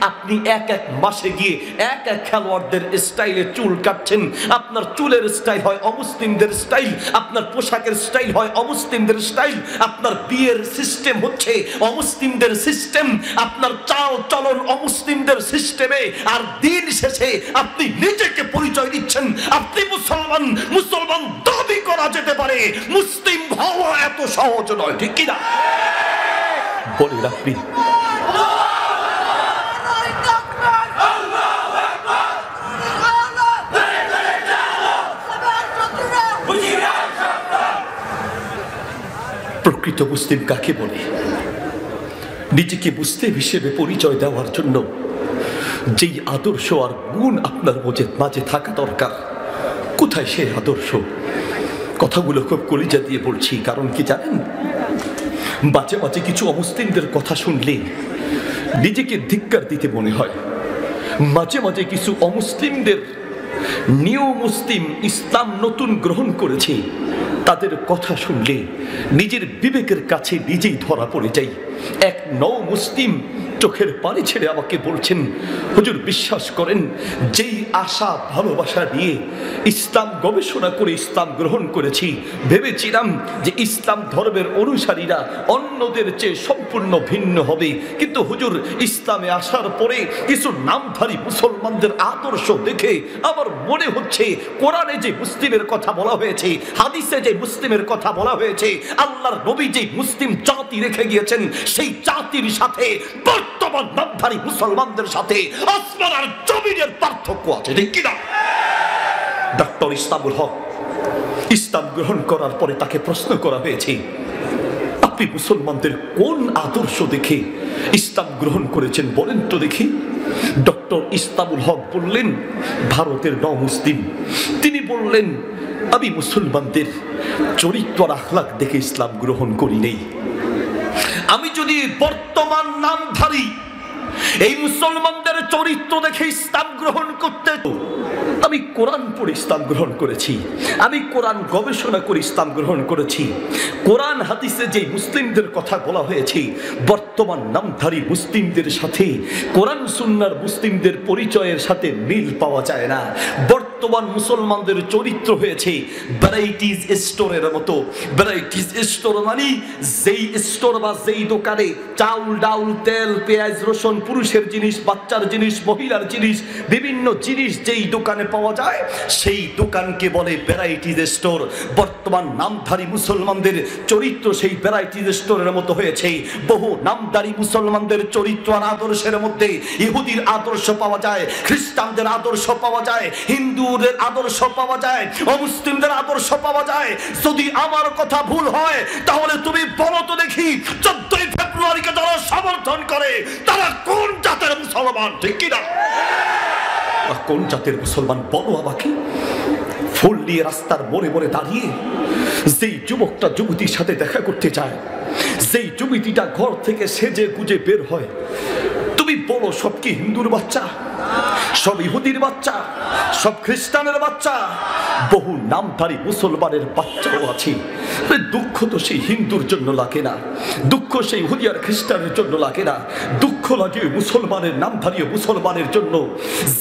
আপনি এক এক মাসে গিয়ে এক এক খেলোয়াড়দের স্টাইলে চুল কাটছেন। আপনার চুলের স্টাইল হয় অমুসলিমদের স্টাইল, আপনার পোশাকের স্টাইল হয় অমুসলিমদের স্টাইল, আপনার বিয়ের সিস্টেম হচ্ছে অমুসলিমদের সিস্টেম, আপনার চাল চলন অমুসলিমদের সিস্টেমে। আর দিন শেষে আপনি নিজেকে পরিচয় দিচ্ছেন আপনি মুসলমান। মুসলমান দাবি করা যেতে পারে, মুসলিম হওয়া এত সহজ নয়, ঠিক কিনা বলেন আপনি? প্রকৃত মুসলিম কাকে বলে? নিজেকে মুসলিম হিসেবে পরিচয় দেওয়ার জন্য যেই আদর্শ আর গুণ আপনার মাঝে থাকা দরকার, কোথায় সে আদর্শ? কথাগুলো খুব কলিজা দিয়ে বলছি, কারণ কি জানেন, মাঝে মাঝে কিছু অমুসলিমদের কথা শুনলে নিজেকে ধিক্কার দিতে মনে হয়। মাঝে মাঝে কিছু অমুসলিমদের, নিউ মুসলিম, ইসলাম নতুন গ্রহণ করেছে, তাদের কথা শুনলে নিজের বিবেকের কাছে নিজেই ধরা পড়ে যাই। এক নও মুসলিম চোখের পানি ছেড়ে আমাকে বলছেন, হুজুর বিশ্বাস করেন, যেই আশা ভালোবাসা নিয়ে ইসলাম গবেষণা করে ইসলাম গ্রহণ করেছি, ভেবেছিলাম যে ইসলাম ধর্মের অনুসারীরা অন্যদের চেয়ে সম্পূর্ণ ভিন্ন হবে, কিন্তু হুজুর ইসলামে আসার পরে কিছু নামধারী মুসলমানদের আদর্শ দেখে আমার মনে হচ্ছে কোরআনে যে মুসলিমের কথা বলা হয়েছে, হাদিসে যে মুসলিমের কথা বলা হয়েছে, আল্লাহর নবী যে মুসলিম জাতি রেখে গিয়েছেন, সেই জাতির সাথে বর্তমান নামধারী মুসলমানদের সাথে আসমান আর জমিনের পার্থক্য আছে, ঠিক কিনা? ডক্টর ইসলামুল হক ইসলাম গ্রহণ করার পরে তাকে প্রশ্ন করা হয়েছে, আপনি মুসলমানদের কোন আদর্শ দেখে ইসলাম গ্রহণ করেছেন বলেন তো দেখি। ডক্টর ইসলামুল হক বললেন, ভারতের নও মুসলিম, তিনি বললেন, আমি মুসলমানদের চরিত্র আর আখলাক দেখে ইসলাম গ্রহণ করি নেই। আমি যদি বর্তমান নামধারী এই মুসলমানদের চরিত্র দেখে ইসলাম গ্রহণ করতে, আমি কোরআন পড়ে ইসলাম গ্রহণ করেছি, আমি কোরআন গবেষণা করে ইসলাম গ্রহণ করেছি। কোরআন হাদিসে যে মুসলিমদের কথা বলা হয়েছে, বর্তমান নামধারী মুসলিমদের সাথে কোরআন সুন্নাহর মুসলিমদের পরিচয়ের সাথে মিল পাওয়া যায় না। বর্তমান মুসলমানদের চরিত্র হয়েছে ভ্যারাইটিজ স্টোরের মতো। ভ্যারাইটিজ স্টোর মানে যেই স্টোর বা যেই দোকানে চাউল ডাউল তেল পেঁয়াজ রসুন, পুরুষের জিনিস, বাচ্চার জিনিস, মহিলার জিনিস, বিভিন্ন জিনিস যেই দোকানে পাওয়া যায় সেই দোকানকে বলে ভ্যারাইটিজ স্টোর। বর্তমান নামধারী মুসলমানদের চরিত্র সেই ভ্যারাইটিজ স্টোরের মতো হয়েছে। বহু নামধারী মুসলমানদের চরিত্র আর আদর্শের মধ্যে ইহুদির আদর্শ পাওয়া যায়, খ্রিস্টানদের আদর্শ পাওয়া যায়, হিন্দুদের আদর্শ পাওয়া যায়, অমুসলিমদের আদর্শ পাওয়া যায়। যদি আমার কথা ভুল হয় তাহলে তুমি বলো তো দেখি, 14 ফেব্রুয়ারিকে যারা সমর্থন করে তারা কোন জাতের মুসলমান, ঠিক কিনা? কোন জাতের মুসলমান বলো আমাকে। ফুল নিয়ে রাস্তার মোড়ে মোড়ে দাঁড়িয়ে যেই যুবকটা যুবতীর সাথে দেখা করতে চায়, যেই যুবতীটা ঘর থেকে সেজে গুজে বের হয়, তুমি বলো সব কি হিন্দুর বাচ্চা, সব ইহুদির বাচ্চা, সব খ্রিস্টানের বাচ্চা? বহু নামধারী মুসলমানের বাচ্চাও আছে। দুঃখ তো সেই হিন্দুর জন্য লাগে না, দুঃখ সেই ইহুদি আর খ্রিস্টানের জন্য লাগে না, দুঃখ লাগে মুসলমানের নামধারী মুসলমানের জন্য,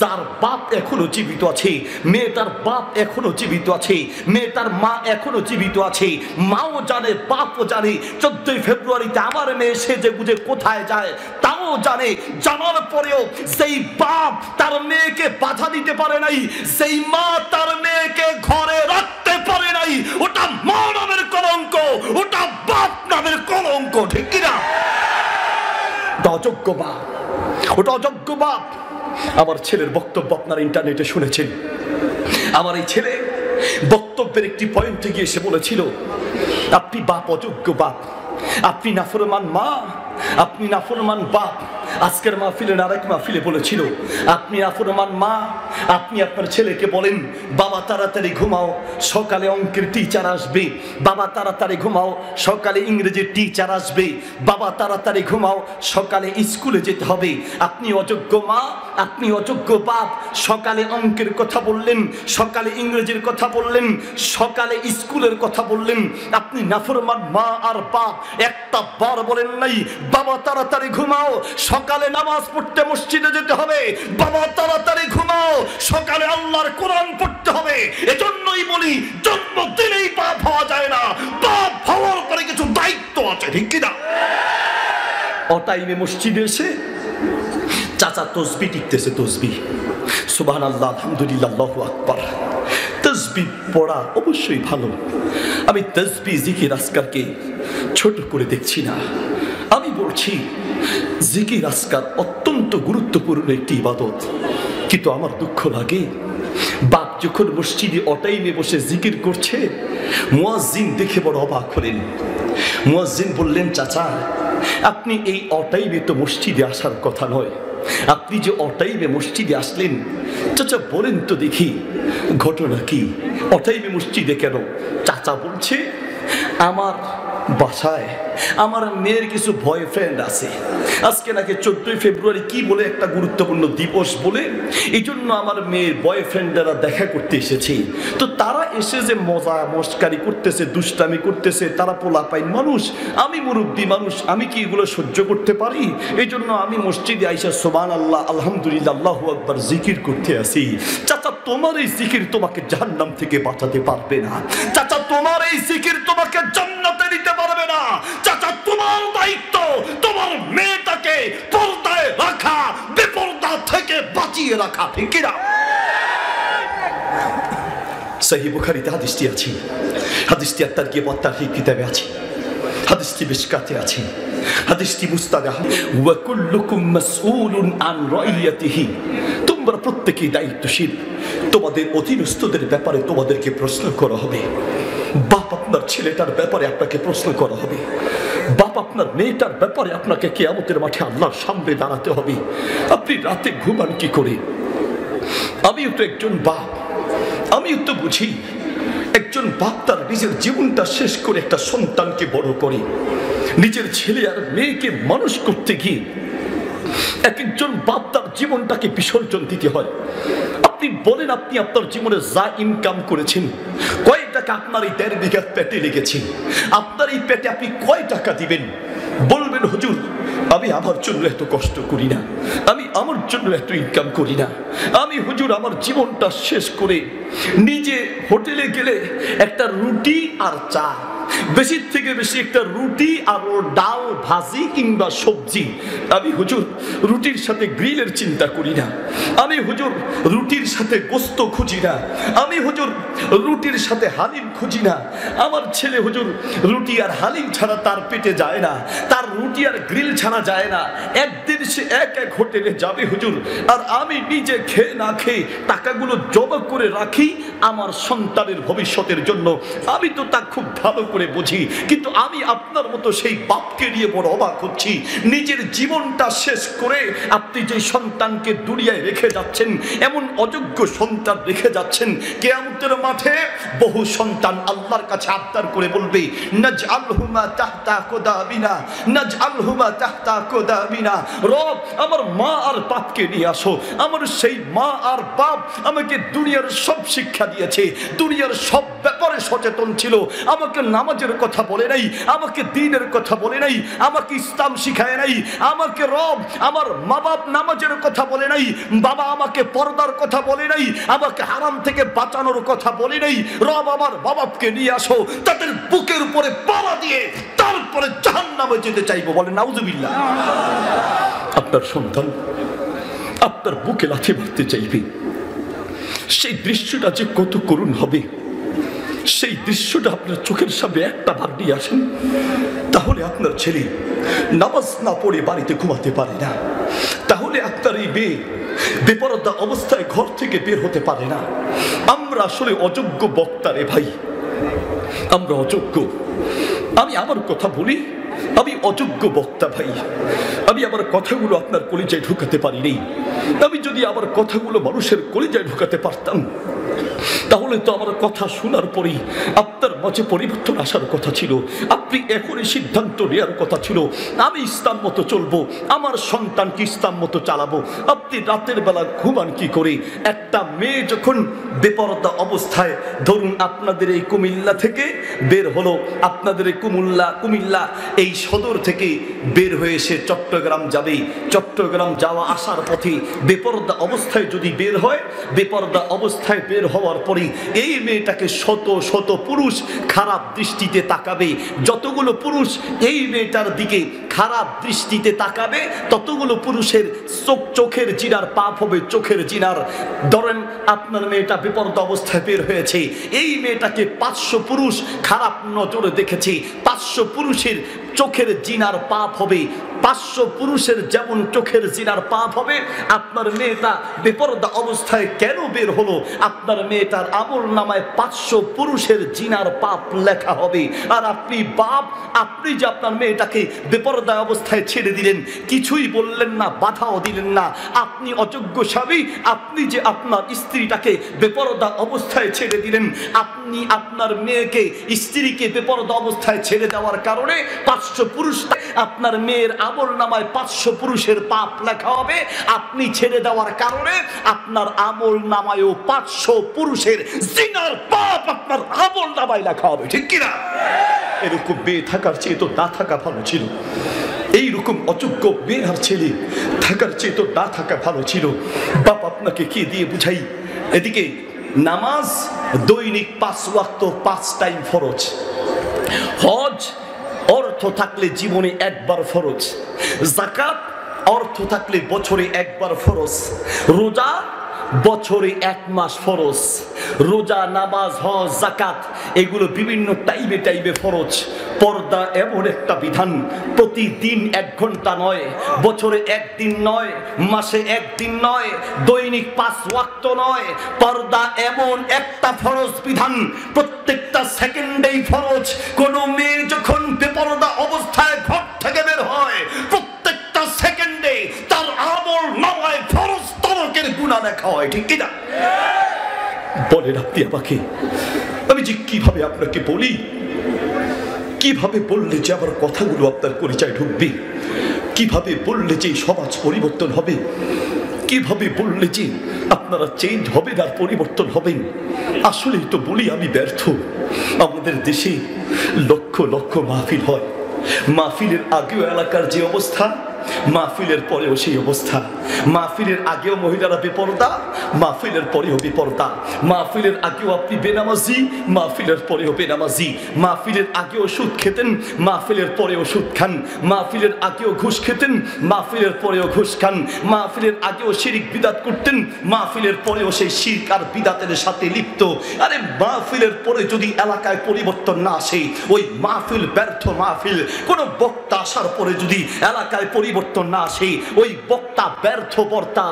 যার বাপ এখনো জীবিত আছে, মেয়েটার বাপ এখনো জীবিত আছে, মেয়েটার মা এখনো জীবিত আছে, মাও জানে বাপও জানে 14 ফেব্রুয়ারিতে আমার মেয়ে সেজে গুজে কোথায় যায় তাও জানে। জানার পরেও সেই বাপ তার মেয়েকে বাধা দিতে পারে নাই, সেই মা তার মেয়েকে ঘরে রাখতে পারে নাই, ওটা মা নামের কলঙ্ক, ওটা বাপ নামের কলঙ্ক, ঠিক কিনা? অযোগ্য বাপ, ওটা অযোগ্য বাপ। আমার ছেলের বক্তব্য আপনারা ইন্টারনেটে শুনেছেন। আমার এই ছেলে বক্তব্যের একটি পয়েন্টে গিয়ে এসে বলেছিল, আপনি বাপ, অযোগ্য বাপ, আপনি নাফরমান মা, আপনি নাফরমান বাপ। আজকের মাহফিলে আরেক মাহফিলে বলেছিল, আপনি নাফরমান মা, আপনি আপনার ছেলেকে বলেন, বাবা তাড়াতাড়ি ঘুমাও, সকালে অঙ্কের টিচার আসবে, বাবা তাড়াতাড়ি ঘুমাও, সকালে ইংরেজির টিচার আসবে, বাবা তাড়াতাড়ি ঘুমাও, সকালে স্কুলে যেতে হবে। আপনি অযোগ্য মা, আপনি অযোগ্য বাপ, সকালে অঙ্কের কথা বললেন, সকালে ইংরেজির কথা বললেন, সকালে স্কুলের কথা বললেন। আপনি নাফরমান মা আর বাপ, একটা বার বলেন নাই বাবা তাড়াতাড়ি ঘুমাও, সকালে সকালে নামাজ পড়তে মসজিদে যেতে হবে। বাবা তাড়াতাড়ি ঘুমাও, সকালে আল্লাহর কোরআন পড়তে হবে। এজন্যই বলি জন্ম দিলেই বাপ হওয়া যায় না, বাপ হওয়ার পরে কিছু দায়িত্ব আছে, ঠিক কিনা? অটাইমে মসজিদে এসে চাচা তসবি টিকতেছে, তসবি সুবহানাল্লাহ আলহামদুলিল্লাহ আল্লাহু আকবার। তসবি পড়া অবশ্যই ভালো, আমি তসবি জিকির আজকারকে ছোট করে দেখছি না। আমি বলছি জিকির আজকার অত্যন্ত গুরুত্বপূর্ণ একটি ইবাদত। কিন্তু আমার দুঃখ লাগে, বাপ যখন মসজিদে অটাইমে বসে জিকির করছে, মুয়াজ্জিন দেখে বড় অবাক হলেন। মুয়াজ্জিন বললেন, চাচা আপনি এই অটাইমে তো মসজিদে আসার কথা নয়, আপনি যে অটাইমে মসজিদে আসলেন, চাচা বলেন তো দেখি ঘটনা কি, অটাইমে মসজিদে কেন? চাচা বলছে, আমার বাসায় আমার মেয়ের কিছু বয়ফ্রেন্ড আছে, আজকে নাকি 14 ফেব্রুয়ারি কি বলে একটা গুরুত্বপূর্ণ দিবস বলে, এই জন্য আমার মেয়ের বয়ফ্রেন্ডরা দেখা করতে এসেছে। তো তারা এসে যে মজা মস্কারি করতেছে, দুষ্টামি করতেছে, তারা পোলাপাইন মানুষ, আমি মুরব্বী মানুষ, আমি কি এগুলো সহ্য করতে পারি? এই জন্য আমি মসজিদে আইসা সুবহানাল্লাহ আলহামদুলিল্লাহ আল্লাহু আকবার জিকির করতে আসি। চাচা তোমার এই জিকির তোমাকে জাহান্নাম থেকে বাঁচাতে পারবে না, চাচা তোমার এই জিকির তোমাকে জান্নাতে নিতে পারবে না। চাচা তোমার দায়িত্ব তোমার মেয়েটাকে পর্দায় রাখা, বেপর্দা থেকে বাঁচিয়ে রাখা, ঠিক কিনা? সহিহ বুখারীতে হাদিসটি আছে, হাদিসটি আত-তারগীব ওয়াত তারহীব কিতাবে আছে, হাদিসটি মিশকাতে আছে, হাদিসটি মুসনাদে আহমদ। ওয়া কুল্লুকুম মাসউলুন আন রাইয়াতিহি, তোমরা প্রত্যেকেই দায়িত্বশীল, তোমাদের অধীনস্থদের ব্যাপারে তোমাদেরকে প্রশ্ন করা হবে। বাপ আপনার ছেলেটার ব্যাপারে আপনাকে প্রশ্ন করা হবে, বাপ আপনার মেয়েটার ব্যাপারে আপনাকে কিয়ামতের মাঠে আল্লাহর সামনে দাঁড়াতে হবে। আপনি রাতে ঘুমান কি করে? আমিও তো একজন বাপ, আমিও তো বুঝি একজন বাপ তার নিজের জীবনটা শেষ করে একটা সন্তানকে বড় করে, নিজের ছেলে আর মেয়েকে মানুষ করতে গিয়ে এক একজন বাপ তার জীবনটাকে বিসর্জন দিতে হয়। আপনি বলেন, আপনি আপনার জীবনে যা ইনকাম করেছেন, কয় টাকা আপনার এই 1.5 বিঘা পেটে লেগেছে, আপনার এই পেটে আপনি কয় টাকা দিবেন? বলবেন, হুজুর আমি আমার জন্য এত কষ্ট করি না, আমি আমার জন্য এত ইনকাম করি না, আমি হুজুর আমার জীবনটা শেষ করে নিজে হোটেলে গেলে একটা রুটি আর চা, বেশি থেকে বেশি একটা রুটি আর ওর ডাল ভাজি কিংবা সবজি, আমি হুজুর রুটির সাথে গ্রিলের চিন্তা করি না, আমি হুজুর রুটির সাথে গোস্ত খুঁজি না, আমি হুজুর রুটির সাথে হালিম খুঁজি না। আমার ছেলে হুজুর রুটি আর হালিম ছাড়া তার পেটে যায় না, তার রুটি আর গ্রিল ছাড়া যায় না। একদিন সে এক এক হোটেলে যাবে হুজুর, আর আমি নিজে খেয়ে না খেয়ে টাকাগুলো জমা করে রাখি আমার সন্তানের ভবিষ্যতের জন্য। আমি তো তা খুব ভালো করে বুঝি, কিন্তু আমি আপনার মতো সেই বাপকে নিয়ে বড় অবাক হচ্ছি। নিজের জীবনটা শেষ করে আপনি যে সন্তানকে দুনিয়ায় রেখে যাচ্ছেন, এমন অযোগ্য সন্তান রেখে যাচ্ছেন, কিয়ামতের মাঠে বহু সন্তান আল্লাহর কাছে আবদার করে বলবে, নাজআলহুমা তাহতা কুদাবিনা, নাজআলহুমা তাহতা কুদাবিনা, রব আমার মা আর বাপকে নিয়ে আসো। আমার সেই মা আর বাপ আমাকে দুনিয়ার সব শিক্ষা দিয়েছে, দুনিয়ার সব ব্যাপারে সচেতন ছিল, আমাকে নামাজের কথা বলে নাই, আমাকে দ্বীনের কথা বলে নাই, আমাকে ইসলাম শিখায় নাই, আমাকে রব আমার মা বাপ নামাজের কথা বলে নাই, বাবা আমাকে পর্দার কথা বলে নাই, আমাকে হারাম থেকে বাঁচানোর কথা বলে নাই। রব আমার বাবাকে নিয়ে আসো, তাদের বুকের উপরে পাড়া দিয়ে তারপরে জাহান্নামে যেতে চাইবো। বলেন নাউজুবিল্লাহ। আপনার সন্তান আপনার বুকে লাথি মারতে চাইবে, সেই দৃশ্যটা যে কত করুণ হবে, সেই দৃশ্যটা আপনার চোখের সামনে একটা বার নিয়ে আসেন, তাহলে আপনার ছেলে নামাজ না পড়ে বাড়িতে ঘুমাতে পারে না, তাহলে আপনার এই মেয়ে বেপরদা অবস্থায় ঘর থেকে বের হতে পারে না। আমরা আসলে অযোগ্য বক্তা রে ভাই, আমরা অযোগ্য। আমি আমার কথা বলি, আমি অযোগ্য বক্তা ভাই, আমি আমার কথাগুলো আপনার কলিজায় ঢুকাতে পারি নাই। আমি যদি আমার কথাগুলো মানুষের কলিজায় ঢুকাতে পারতাম, তাহলে তো আমার কথা শোনার পরেই আপনার মাঝে পরিবর্তন আসার কথা ছিল। আপনি এখনই সিদ্ধান্ত নেওয়ার কথা ছিল, আমি ইসলাম মতো চলবো, আমার সন্তানকে ইসলাম মতো চালাবো। আপনি রাতের বেলা ঘুমান কি করে? একটা মেয়ে যখন বেপরদা অবস্থায়, ধরুন আপনাদের এই কুমিল্লা থেকে বের হলো, আপনাদের এই কুমিল্লা এই সদর থেকে বের হয়ে সে চট্টগ্রাম যাবে, চট্টগ্রাম যাওয়া আসার পথে বেপরদা অবস্থায় যদি বের হয়, বেপরদা অবস্থায় বের হওয়ার পরে এই মেয়েটাকে শত শত পুরুষ খারাপ দৃষ্টিতে তাকাবে। যতগুলো পুরুষ এই মেয়েটার দিকে খারাপ দৃষ্টিতে তাকাবে, ততগুলো পুরুষের চোখের জিনার পাপ হবে, চোখের জিনার। ধরেন আপনার মেয়েটা বেপরদা অবস্থায় বের হয়েছে, এই মেয়েটাকে 500 পুরুষ খারাপ নজরে দেখেছে, 500 পুরুষের চোখের জিনার পাপ হবে। 500 পুরুষের যেমন চোখের জিনার পাপ হবে, আপনার মেয়েটা বেপরদা অবস্থায় কেন বের হলো, আপনার মেয়েটার আমল নামায় 500 পুরুষের জিনার পাপ লেখা হবে। আর আপনি বাপ, আপনি যে আপনার মেয়েটাকে বেপরদা অবস্থায় ছেড়ে দিলেন, কিছুই বললেন না, বাধাও দিলেন না, আপনি অযোগ্য স্বামী। আপনি যে আপনার স্ত্রীটাকে বেপরদা অবস্থায় ছেড়ে দিলেন, আপনি আপনার মেয়েকে, স্ত্রীকে বেপরদা অবস্থায় ছেড়ে দেওয়ার কারণে 500 পুরুষ, আপনার মেয়ের আমল নামায় 500 পুরুষের পাপ লেখা হবে। আপনি ছেড়ে দেওয়ার কারণে আপনার আমল নামায়ও 500 পুরুষের জিনার পাপ আপনার আমল নামায় লেখা হবে, ঠিক কিনা? এরকম মেয়ে থাকার চেয়ে তো না থাকা ভালো ছিল। এইরকম অযোগ্য মেয়ে আর ছেলে থাকার চেয়ে তো না থাকা ভালো ছিল। বাপ আপনাকে কি দিয়ে বুঝাই? এদিকে নামাজ দৈনিক 5 ওয়াক্ত 5 টাইম ফরজ, হজ অর্থ থাকলে জীবনে একবার ফরজ, যাকাত অর্থ থাকলে বছরে একবার ফরজ, রোজা বছরে 1 মাস ফরজ। রোজা, নামাজ, হজ, যাকাত এগুলো বিভিন্ন টাইমে টাইমে ফরজ। পর্দা এমন একটা বিধান, প্রতিদিন 1 ঘন্টা নয়, বছরে 1 দিন নয়, মাসে 1 দিন নয়, দৈনিক 5 ওয়াক্ত নয়। পর্দা এমন একটা ফরজ বিধান, প্রত্যেকটা সেকেন্ডেই ফরজ। কোন মেয়ে যখন বেপরদা অবস্থায় ঘর থেকে বের হয়, প্রত্যেকটা সেকেন্ডে তার আমল নামায় ফরজ তরকের গুনাহ লেখা হয়, ঠিক কিনা? বলেন আপনি আমাকে, আমি যে কিভাবে আপনাকে বলি, কিভাবে বললে যে আমার কথাগুলো আপনার পরিচয় ঢুকবে, কিভাবে বললে যে সমাজ পরিবর্তন হবে, কিভাবে বললে যে আপনারা চেঞ্জ হবেন আর পরিবর্তন হবেন। আসলেই তো বলি আমি ব্যর্থ। আমাদের দেশে লক্ষ লক্ষ মাহফিল হয়, মাহফিলের আগেও এলাকার যে অবস্থা, মাহফিলের পরেও সেই অবস্থা। মাহফিলের আগেও মহিলারা বেপরদা, মাহফিলের পরেও বেপরদা। মাহফিলের আগেও আপনি বেনামাজি, মাহফিলের পরেও বেনামাজি। মাহফিলের আগেও সুদ খেতেন, মাহফিলের পরেও সুদ খান। মাহফিলের আগেও ঘুষ খেতেন, মাহফিলের পরেও ঘুষ খান। মাহফিলের আগেও শিরক বিদাত করতেন, মাহফিলের পরেও সেই শিরক আর বিদাতের সাথে লিপ্ত। আরে মাহফিলের পরে যদি এলাকায় পরিবর্তন না আসে, ওই মাহফিল ব্যর্থ মাহফিল। কোন বক্তা আসার পরে যদি এলাকায় পরিবর্তন না আসে, ওই বক্তা ব্যর্থ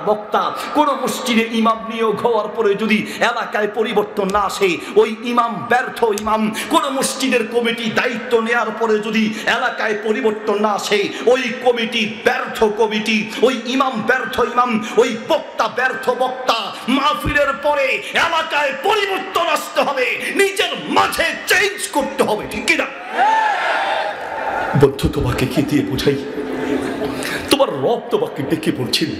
বক্তা। কোন মসজিদে ইমাম নিয়োগ হওয়ার পরে যদি এলাকায় পরিবর্তন না আসে, ওই ইমাম ব্যর্থ ইমাম। কোন মসজিদের কমিটি দায়িত্ব নেওয়ার পরে যদি এলাকায় পরিবর্তন না আসে, ওই কমিটি ব্যর্থ কমিটি, ওই ইমাম ব্যর্থ ইমাম, ওই বক্তা ব্যর্থ বক্তা। মাহফিলের পরে এলাকায় পরিবর্তন আসতে হবে, নিজের মাঝে চেঞ্জ করতে হবে, ঠিক কিনা? বন্ধু, তোমাকে কি দিয়ে বুঝাই? তোমার রব তোমাকে ডেকে বলছেন,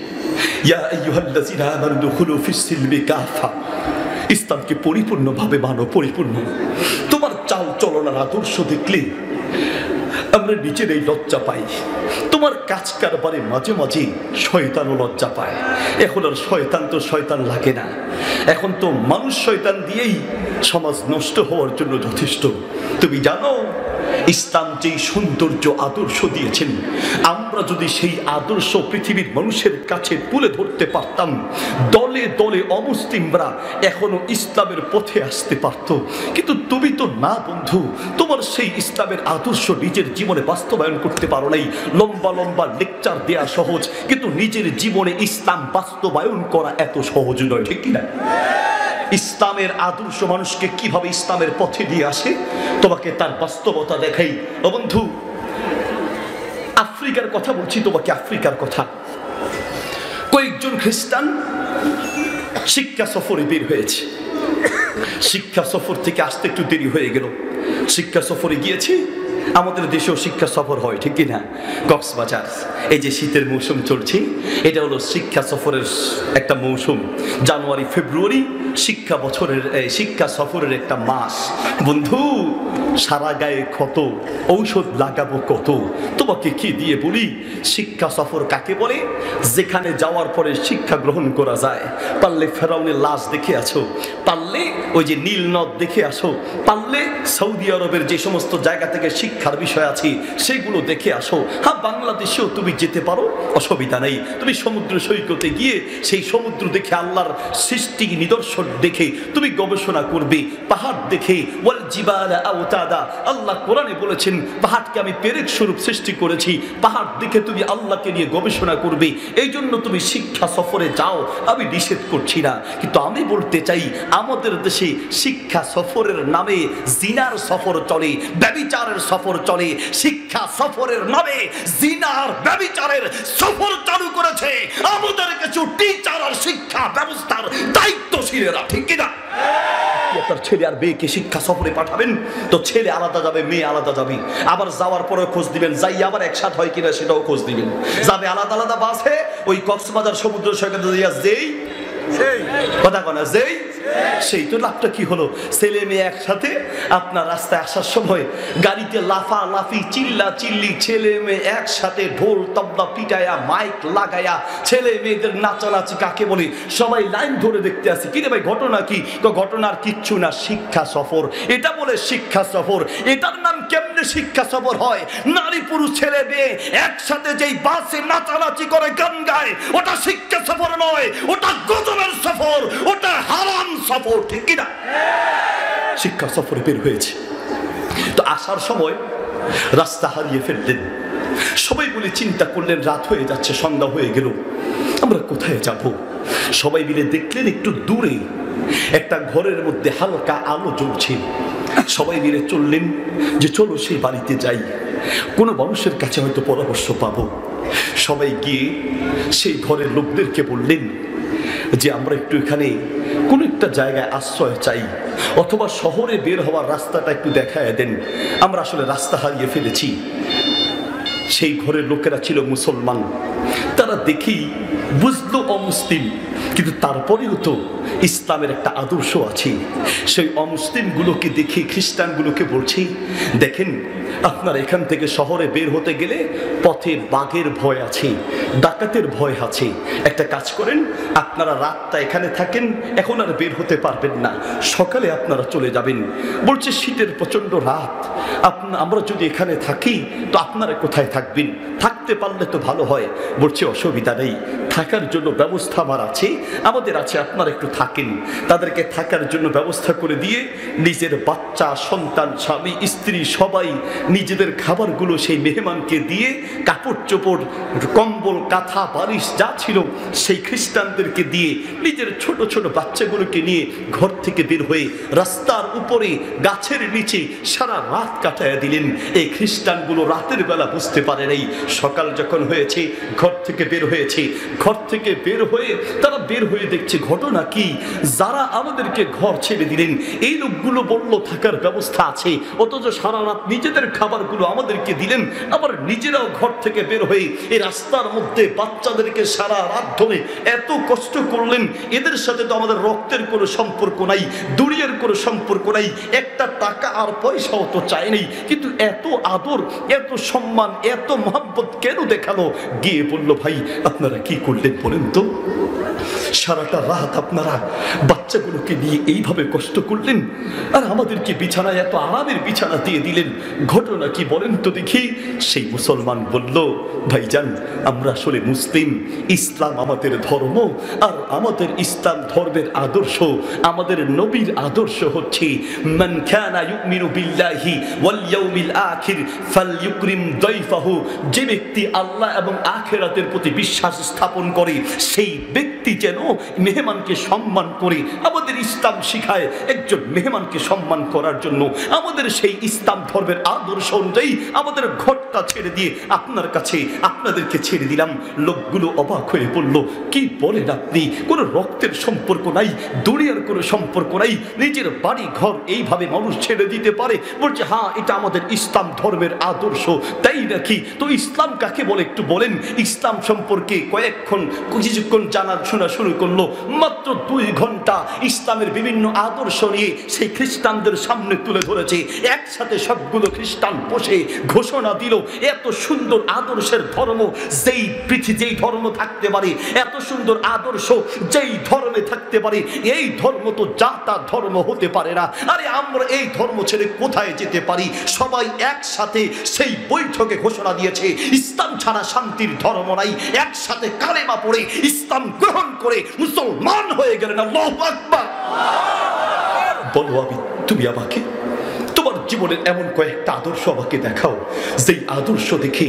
ইয়া আইয়ুহাল্লাযীনা আমানু দুখুলু ফিস-সিলমি কাফা। ইসলামকে পরিপূর্ণভাবে মানো, পরিপূর্ণ। তোমার চাল চলনের আদর্শ দেখলে আমরা নিজেরাই লজ্জা পাই। তোমার কাজ কারবারে মাঝে মাঝে শয়তানও লজ্জা পায়। এখন আর শয়তান তো শয়তান লাগে না, এখন তো মানুষ শয়তান দিয়েই সমাজ নষ্ট হওয়ার জন্য যথেষ্ট। তুমি জানো ইসলাম যেই সৌন্দর্য আদর্শ দিয়েছেন, আমরা যদি সেই আদর্শ পৃথিবীর মানুষের কাছে তুলে ধরতে পারতাম, দলে দলে অমুসলিমরা এখনো ইসলামের পথে আসতে পারত। কিন্তু তুমি তো না বন্ধু, তোমার সেই ইসলামের আদর্শ নিজের জীবনে বাস্তবায়ন করতে পারো নাই। লম্বা লম্বা লেকচার দেয়া সহজ, কিন্তু নিজের জীবনে ইসলাম বাস্তবায়ন করা এত সহজ নয়, ঠিক কিনা? ইসলামের আদর্শ মানুষকে কিভাবে ইসলামের পথে দিয়ে আসে, তোমাকে তার বাস্তবতা দেখাই। ও বন্ধু, আফ্রিকার কথা বলছি তোমাকে, আফ্রিকার কথা। কয়েকজন খ্রিস্টান শিক্ষা সফরে বের হয়েছে। শিক্ষা সফর থেকে আসতে একটু দেরি হয়ে গেল। শিক্ষা সফরে গিয়েছি, আমাদের দেশেও শিক্ষা সফর হয় ঠিক কিনা। কক্সবাজার, এই যে শীতের মৌসুম চলছে, এটা হলো শিক্ষা সফরের একটা মৌসুম। জানুয়ারি ফেব্রুয়ারি শিক্ষা বছরের শিক্ষা সফরের একটা মাস। বন্ধু, সারা গায়ে ক্ষত, ঔষধ লাগাবো কত, তোমাকে কি দিয়ে বলি? শিক্ষা সফর কাকে বলে? যেখানে যাওয়ার পরে শিক্ষা গ্রহণ করা যায়। পারলে ফেরাউনের লাশ দেখে আসো, পারলে ওই যে নীল নদ দেখে আসো, পারলে সৌদি আরবের যে সমস্ত জায়গা থেকে শিক্ষার বিষয় আছে সেগুলো দেখে আসো। হ্যাঁ, বাংলাদেশেও তুমি যেতে পারো, অসুবিধা নেই। তুমি সমুদ্র সৈকতে গিয়ে সেই সমুদ্র দেখে, আল্লাহর সৃষ্টি নিদর্শন দেখে তুমি গবেষণা করবে। পাহাড় দেখে, ওয়াল জিবালা আওতাদা, আল্লাহ কোরআনে বলেছেন পাহাড়কে আমি পেরেক স্বরূপ সৃষ্টি করেছি। পাহাড় দেখে তুমি আল্লাহকে নিয়ে গবেষণা করবে। এই জন্য তুমি শিক্ষা সফরে যাও, আমি নিষেধ করছি না। কিন্তু আমি বলতে চাই, আমাদের দেশে শিক্ষা সফরের নামে জিনার সফর চলে, ব্যভিচারের সফর চলে। শিক্ষা সফরের নামে জিনার ব্যভিচারের সফর চালু করেছে আমাদের কিছু টিচার আর শিক্ষা ব্যবস্থার দায়িত্বশীলেরা, ঠিক কিনা? তার ছেলে আর মেয়েকে শিক্ষা সফরে পাঠাবেন তো ছেলে আলাদা যাবে, মেয়ে আলাদা যাবে। আবার যাওয়ার পরে খোঁজ দিবেন, যাই আবার একসাথে হয় কিনা সেটাও খোঁজ দিবেন। যাবে আলাদা আলাদা বাসে, ওই কক্সবাজার সমুদ্র সৈকতে যেই কথা কনা যেই সেই তো লাভটা কি হলো? ছেলে মেয়ে একসাথে আপনার রাস্তায় আসার সময় গাড়িতে লাফা লাফি, চিল্লা চিল্লি, ছেলে মেয়ে একসাথে ঢোল তবলা পিটায়া, মাইক লাগায়া, ছেলে মেয়েদের নাচানাচি কাকে বলে, সবাই লাইন ধরে দেখতে আসে। কি রে ভাই, ঘটনা কি? ঘটনার কিচ্ছু না, শিক্ষা সফর। এটা বলে শিক্ষা সফর। এটার নাম কেমনে শিক্ষা সফর হয়? নারী পুরুষ ছেলে মেয়ে একসাথে যেই বাসে নাচানাচি করে, গান গায়, ওটা শিক্ষা সফর নয়, ওটা গজবের সফর, ওটা হারাম সফর, ঠিক কিনা? শিক্ষা সফরে বের হয়েছে তো আসার সময় রাস্তা হারিয়ে ফেললেন। সবাই বলে চিন্তা করলেন, রাত হয়ে যাচ্ছে, সন্ধ্যা হয়ে গেল, আমরা কোথায় যাব? সবাই মিলে দেখলেন একটু দূরে একটা ঘরের মধ্যে হালকা আলো জ্বলছে। সবাই মিলে চললেন যে চলো সেই বাড়িতে যাই, কোনো মানুষের কাছে হয়তো পরামর্শ পাবো। সবাই গিয়ে সেই ঘরের লোকদেরকে বললেন যে আমরা একটু এখানে কোন একটা জায়গায় আশ্রয় চাই, অথবা শহরে বের হওয়ার রাস্তাটা একটু দেখায় দেন, আমরা আসলে রাস্তা হারিয়ে ফেলেছি। সেই ঘরের লোকেরা ছিল মুসলমান, তারা দেখেই বুঝলো অমুসলিম, কিন্তু তারপরেও তো ইসলামের একটা আদর্শ আছে। সেই অমুসলিমগুলোকে দেখে খ্রিস্টানগুলোকে বলছি, দেখেন আপনারা এখান থেকে শহরে বের হতে গেলে পথে বাঘের ভয় আছে, ডাকাতের ভয় আছে। একটা কাজ করেন, আপনারা রাতটা এখানে থাকেন, এখন আর বের হতে পারবেন না, সকালে আপনারা চলে যাবেন। বলছে শীতের প্রচন্ড রাত, আমরা যদি এখানে থাকি তো আপনারা কোথায় থাকবেন? থাকতে পারলে তো ভালো হয়। বলছে অসুবিধা নেই, থাকার জন্য ব্যবস্থা আমার আছে, আমাদের আছে, আপনারা একটু থাকেন। তাদেরকে থাকার জন্য ব্যবস্থা করে দিয়ে নিজের বাচ্চা, সন্তান, স্বামী, স্ত্রী সবাই নিজেদের খাবারগুলো সেই মেহমানকে দিয়ে, কাপড় চোপড়, কম্বল, কাঁথা, বালিশ যা ছিল সেই খ্রিস্টানদেরকে দিয়ে, নিজের ছোট ছোট বাচ্চাগুলোকে নিয়ে ঘর থেকে বের হয়ে রাস্তার উপরে গাছের নিচে সারা রাত কাটায় দিলেন। এই খ্রিস্টানগুলো রাতের বেলা বুঝতে পারে নাই, সকাল যখন হয়েছে ঘর থেকে বের হয়েছে। ঘর থেকে বের হয়ে তারা বের হয়ে দেখছে ঘটনা কি, যারা আমাদেরকে ঘর ছেড়ে দিলেন এই লোকগুলো বলল থাকার ব্যবস্থা আছে, অথচ সারা রাত নিজেদের খাবারগুলো আমাদেরকে দিলেন, আবার নিজেরাও ঘর থেকে বের হয়ে এই রাস্তার মধ্যে বাচ্চাদেরকে সারা রাত ধরে এত কষ্ট করলেন। এদের সাথে তো আমাদের রক্তের কোনো সম্পর্ক নাই, দুনিয়ার কোনো সম্পর্ক নাই, একটা টাকা আর পয়সাও তো চাই নেই, কিন্তু এত আদর, এত সম্মান, এত মহব্বত কেন দেখালো? গিয়ে বলল, ভাই আপনারা কি করলেন বলেন তো? সারাটা রাত আপনারা বাচ্চাগুলোকে নিয়ে এইভাবে কষ্ট করলেন, আর আমাদেরকে বিছানায় এত আরামের বিছানা দিয়ে দিলেন, ঘটনা কি বলেন তো দেখি? সেই মুসলমান বলল, ভাইজান আমরা আসলে মুসলিম, ইসলাম আমাদের ধর্ম, আর আমাদের ইসলাম ধর্মের আদর্শ, আমাদের নবীর আদর্শ হচ্ছে মান কানা ইউমিনু বিল্লাহি ওয়াল ইয়াউমিল আখির ফালইউকরিম দাইফাহু, যে ব্যক্তি আল্লাহ এবং আখিরাতের প্রতি বিশ্বাস স্থাপন করে সেই ব্যক্তি যেন মেহমানকে সম্মান করে। আমাদের ইসলাম শিখায় একজন মেহমানকে সম্মান করার জন্য। আমাদের সেই ইসলাম ধর্মের আদর্শ অনুযায়ী আমাদের ঘরটা ছেড়ে দিয়ে আপনার কাছে আপনাদেরকে ছেড়ে দিলাম। লোকগুলো অবাক হয়ে পড়ল, কি বলেন আপনি? কোনো রক্তের সম্পর্ক নাই, দুনিয়ার কোনো সম্পর্ক নাই, নিজের বাড়ি ঘর এইভাবে মানুষ ছেড়ে দিতে পারে? বলছে হ্যাঁ, এটা আমাদের ইসলাম ধর্মের আদর্শ। তাই নাকি? তো ইসলাম কাকে বলে একটু বলেন। ইসলাম সম্পর্কে কিছুক্ষণ জানার শোনা শুরু করলো। মাত্র 2 ঘন্টা ইসলামের বিভিন্ন আদর্শ নিয়ে সেই খ্রিস্টানদের সামনে তুলে ধরেছে। একসাথে সবগুলো খ্রিস্টান বসে ঘোষণা দিল, এত সুন্দর আদর্শের ধর্ম যেই ধর্ম থাকতে পারে, এত সুন্দর আদর্শ যেই ধর্মে থাকতে পারে, এই ধর্ম তো যা তা ধর্ম হতে পারে না। আরে আমরা এই ধর্ম ছেড়ে কোথায় যেতে পারি? সবাই একসাথে সেই বৈঠকে ঘোষণা দিয়েছে, ইসলাম ছাড়া শান্তির ধর্ম নাই। একসাথে কালেমা পড়ে ইসলাম গ্রহণ করে মুসলমান হয়ে গেলেন। আল্লাহু আকবার। বলো তুমি আমাকে তোমার জীবনের এমন কয়েকটা আদর্শ আমাকে দেখাও, যেই আদর্শ দেখে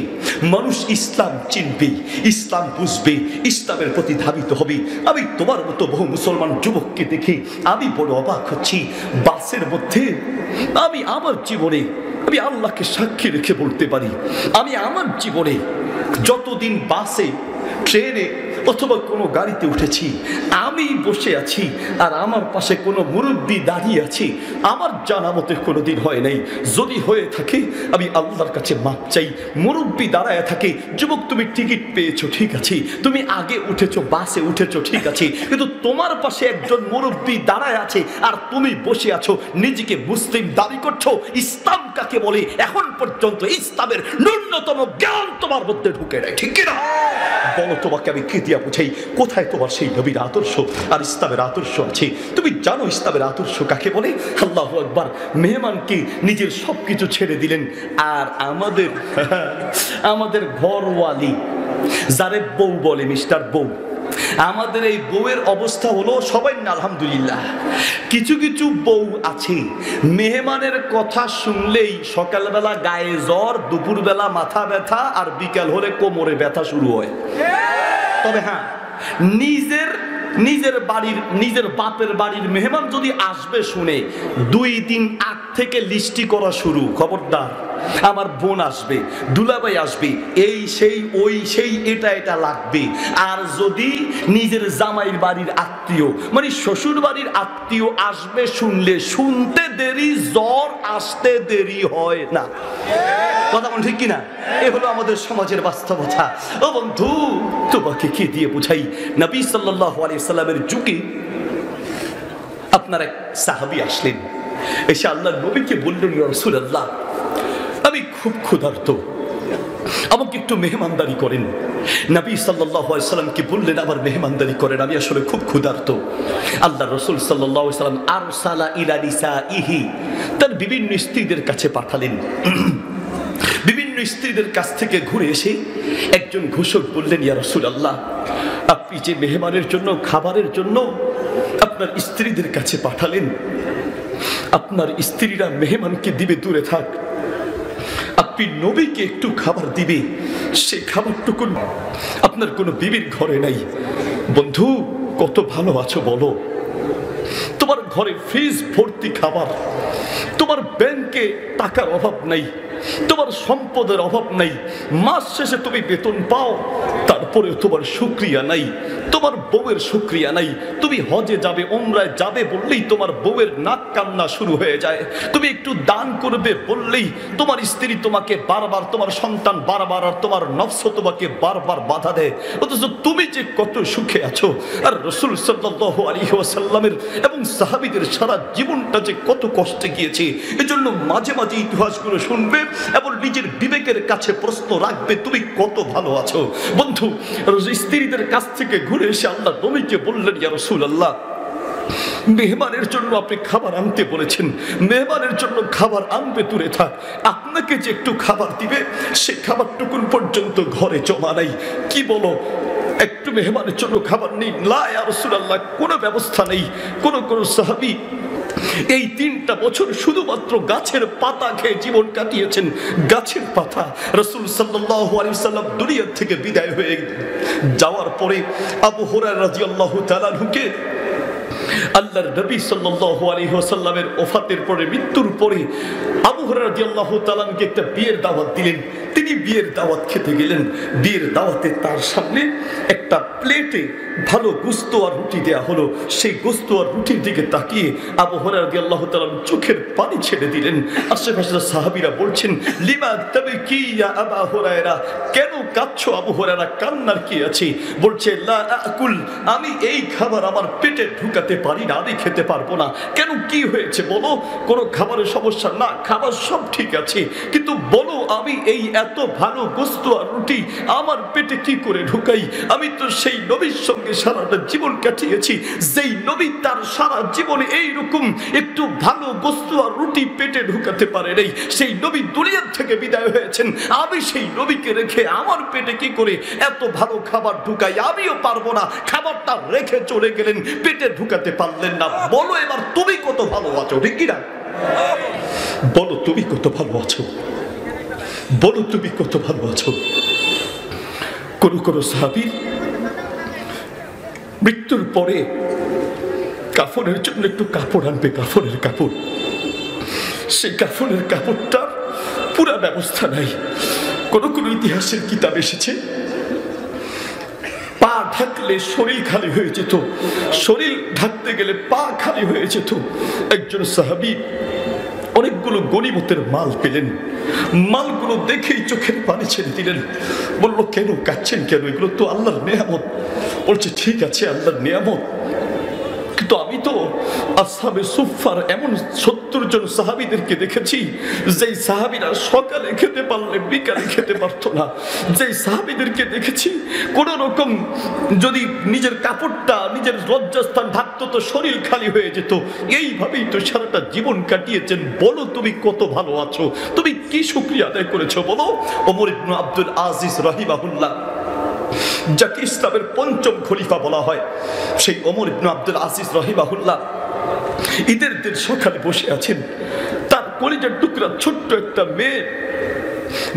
মানুষ ইসলাম চিনবে, ইসলাম বুঝবে, ইসলামের প্রতি ধাবিত হবে। আমি তোমার মতো বহু মুসলমান যুবককে দেখে আমি বড় অবাক হচ্ছি। বাসের মধ্যে আমি আমার জীবনে আমি আল্লাহকে সাক্ষী রেখে বলতে পারি, আমি আমার জীবনে যতদিন বাসে, ট্রেনে অথবা কোনো গাড়িতে উঠেছি, আমি বসে আছি আর আমার পাশে কোনো মুরব্বী দাঁড়িয়ে আছে, আমার জানা মতে কোনোদিন হয় নাই। যদি হয়ে থাকে আমি আল্লাহর কাছে মাপ চাই। মুরব্বী দাঁড়ায় থাকে, যুবক তুমি টিকিট পেয়েছো ঠিক আছে, তুমি আগে উঠেছো, বাসে উঠেছো ঠিক আছে, কিন্তু তোমার পাশে একজন মুরব্বী দাঁড়ায় আছে আর তুমি বসে আছো, নিজেকে মুসলিম দাবি করছো। ইসলাম কাকে বলে এখন পর্যন্ত ইসলামের ন্যূনতম জ্ঞান তোমার মধ্যে ঢুকে নেয়, ঠিক কিনা? বলো তোমাকে আমি কি দিয়া বুঝাই? কোথায় তোমার সেই নবীর আদর্শ আর ইসলামের আদর্শ আছে? তুমি জানো ইসলামের আদর্শ কাকে বলে? আল্লাহু আকবার। মেহমানকে নিজের সবকিছু ছেড়ে দিলেন। আর আমাদের ঘরওয়ালি, যারে বউ বলে, মিস্টার বউ, আমাদের এই বউয়ের অবস্থা হলো, সবাই না আলহামদুলিল্লাহ, কিছু কিছু বউ আছে মেহমানের কথা শুনলেই সকালবেলা গায়ে জ্বর, দুপুরবেলা মাথা ব্যথা, আর বিকাল হলে কোমরে ব্যথা শুরু হয়। তবে হ্যাঁ, নিজের বাপের বাড়ির মেহমান যদি আসবে শুনে 2 দিন আগ থেকে লিস্টি করা শুরু, খবরদার আমার বোন আসবে, দুলাভাই আসবে, এই সেই ওই সেই, এটা লাগবে। আর যদি নিজের জামাইর বাড়ির আত্মীয়, মানে শ্বশুর বাড়ির আত্মীয় আসবে শুনলে, শুনতে দেরি, জ্বর আসতে দেরি হয় না। কথা বল ঠিক কিনা? এ হলো আমাদের সমাজের বাস্তবতা। ও বন্ধু, তোমাকে কি দিয়ে বুঝাই? নবী সাল্লাল্লাহু আলাইহি সাল্লামের যুগে আপনার এক সাহাবী আসলেন, এসে আল্লাহর নবীকে বললেন, ইয়া রাসূলুল্লাহ, আমি খুব ক্ষুধার্ত, আমাকে একটু মেহমানদারি করেন। নবী সাল্লাল্লাহু আলাইহি সাল্লামকে বললেন, আবার মেহমানদারি করেন, আমি আসলে খুব ক্ষুধার্ত। আল্লাহর রাসূল সাল্লাল্লাহু আলাইহি সাল্লাম আরসালা ইলা নিসাইহি, তার বিভিন্ন স্ত্রীদের কাছে পাঠালেন। বিভিন্ন স্ত্রীদের কাছ থেকে ঘুরে এসে একজন ঘোষক বললেন, ইয়া রাসূলুল্লাহ, আপনি যে মেহমানের জন্য খাবারের জন্য আপনার স্ত্রীদের কাছে পাঠালেন, আপনার স্ত্রীরা মেহমানকে দিবে দূরে থাক, আপনি নবীকে একটু খাবার দিবে, সে খাবারটুকু আপনার কোনো বিবির ঘরে নাই। বন্ধু, কত ভালো আছো বলো? তোমার ঘরে ফ্রিজ ভর্তি খাবার, তোমার ব্যাংকে টাকার অভাব নাই, তোমার সম্পদের অভাব নাই, মাস শেষে তুমি বেতন পাও, তারপরেও তোমার শুকরিয়া নাই, তোমার বউয়ের শুকরিয়া নাই। তুমি হজে যাবে, উমরায় যাবে বললেই তোমার বউয়ের নাক কান্না শুরু হয়ে যায়। তুমি একটু দান করবে বললেই তোমার স্ত্রী তোমাকে বারবার, তোমার সন্তান বারবার, আর তোমার নফস তোমাকে বারবার বাধা দেয়। অথচ তুমি যে কত সুখে আছো। আর রাসূল সাল্লাল্লাহু আলাইহি ওয়াসাল্লামের এবং সাহাবীদের সারা জীবনটা যে কত কষ্টে গিয়েছে, এজন্য মাঝে মাঝে ইতিহাসগুলো শুনবে এবং নিজের বিবেকের কাছে প্রশ্ন রাখবে, তুমি কত ভালো আছো। বন্ধু, স্ত্রীদের কাছ থেকে ঘুরে এসে আল্লাহ নবীকে বললেন, ইয়া রাসূলুল্লাহ, মেহমানের জন্য আপনি খাবার আনতে বলেছেন, মেহমানের জন্য খাবার আনবে দূরে থাক, আপনাকে যে একটু খাবার দিবে সে খাবারটুকুন পর্যন্ত ঘরে জমা নাই। কি বলো, একটু মেহমানের জন্য খাবার নেই? লা ইয়া রাসূলুল্লাহ, কোনো ব্যবস্থা নেই। কোন সাহাবী এই 3টা বছর শুধুমাত্র গাছের পাতা খেয়ে জীবন কাটিয়েছেন। গাছের পাতা। রাসূল সাল্লাল্লাহু আলাইহি ওয়াসাল্লাম দুনিয়া থেকে বিদায় হয়ে যাওয়ার পরে আবু হুরায়রা রাদিয়াল্লাহু তাআলা আনহুকে আল্লাহর নবী সাল্লাল্লাহু আলাইহি ওয়াসাল্লামের ওফাতের পরে, মৃত্যুর পরে আবু হুরায়রা রাদিয়াল্লাহু তাআলা আনহুকে একটা বিয়ের দাওয়াত দিলেন। তিনি বিয়ের দাওয়াত খেতে গেলেন। বিয়ের দাওয়াতে তার সামনে একটা প্লেটে ভালো গোশত আর রুটি দেয়া হলো। সেই গোশত আর রুটির দিকে তাকিয়ে আবু হুরায়রা রাদিয়াল্লাহু তাআলা চোখের পানি ছেড়ে দিলেন। আশেপাশের সাহাবীরা বলছেন, লিমা তাবকি ইয়া আবু হুরায়রা, কেন কাঁদছো আবু হুরায়রা, কান্নার কি আছে? বলছে, লা আকুল, আমি এই খাবার আমার পেটে ঢুকাতে পারি না, আমি খেতে পারবো না। কেন, কি হয়েছে বলো? কোনো খাবারের সমস্যা না, খাবার সব ঠিক আছে, কিন্তু বলো আমি এই এত ভালো গোশত আর রুটি আমার পেটে কি করে ঢুকাই? আমি তো সেই নবীর সঙ্গে সারাটা জীবন কাটিয়েছি, যেই নবী তার সারা জীবনে এইরকম একটু ভালো গোশত আর রুটি পেটে ঢুকাতে পারে নাই। সেই নবী দুনিয়া থেকে বিদায় হয়েছেন, আমি সেই নবীকে রেখে আমার পেটে কি করে এত ভালো খাবার ঢুকাই? আমিও পারবো না। খাবারটা রেখে চলে গেলেন, পেটে ঢুকাতে পারলেন না। বলো এবার তুমি কত ভালো আছো, ঠিক কিনা? বলো তুমি কত ভালো আছো, বলো তুমি কত ভালো আছো। কোন কোন সাহাবী মৃত্যুর পরে কাফনের জন্য একটু কাপড় আনবে, কাফনের কাপড়, সেই কাফনের কাপড়টা পুরা ব্যবস্থা নাই। কোন কোন ইতিহাসের কিতাব এসেছে পা ঢাকলে শরীর খালি হয়ে যেত, শরীর ঢাকতে গেলে পা খালি হয়ে যেত। একজন সাহাবী অনেকগুলো গনিমতের মাল পেলেন, মালগুলো দেখেই চোখের পানি ছেড়ে দিলেন। বলল, কেন কাঁদছেন কেন? এগুলো তো আল্লাহর নেয়ামত। বলছে, ঠিক আছে আল্লাহর নেয়ামত, কিন্তু আমি তো আসহাবে সুফফার এমন 70 জন সাহাবীদেরকে দেখেছি যেই সাহাবীরা সকালে খেতে পারলে বিকালে খেতে পারতো না। যেই সাহাবীদেরকে দেখেছি কোন রকম যদি নিজের কাপড়টা নিজের লজ্জাস্থান ঢাকতো তো শরীর খালি হয়ে যেত। এইভাবেই তো সারাটা জীবন কাটিয়েছেন। বলো তুমি কত ভালো আছো, তুমি কি শুকরিয়া আদায় করেছো বলো। ওমর ইবনে আব্দুল আজিজ রাহিমাহুল্লাহ, যাকে ইসলামের ৫ম খলিফা বলা হয়, সেই ওমর ইবনে আব্দুল আজিজ রাহিমাহুল্লাহ ঈদের দিন সকালে বসে আছেন। তার কলিজার টুকরা ছোট্ট একটা মেয়ে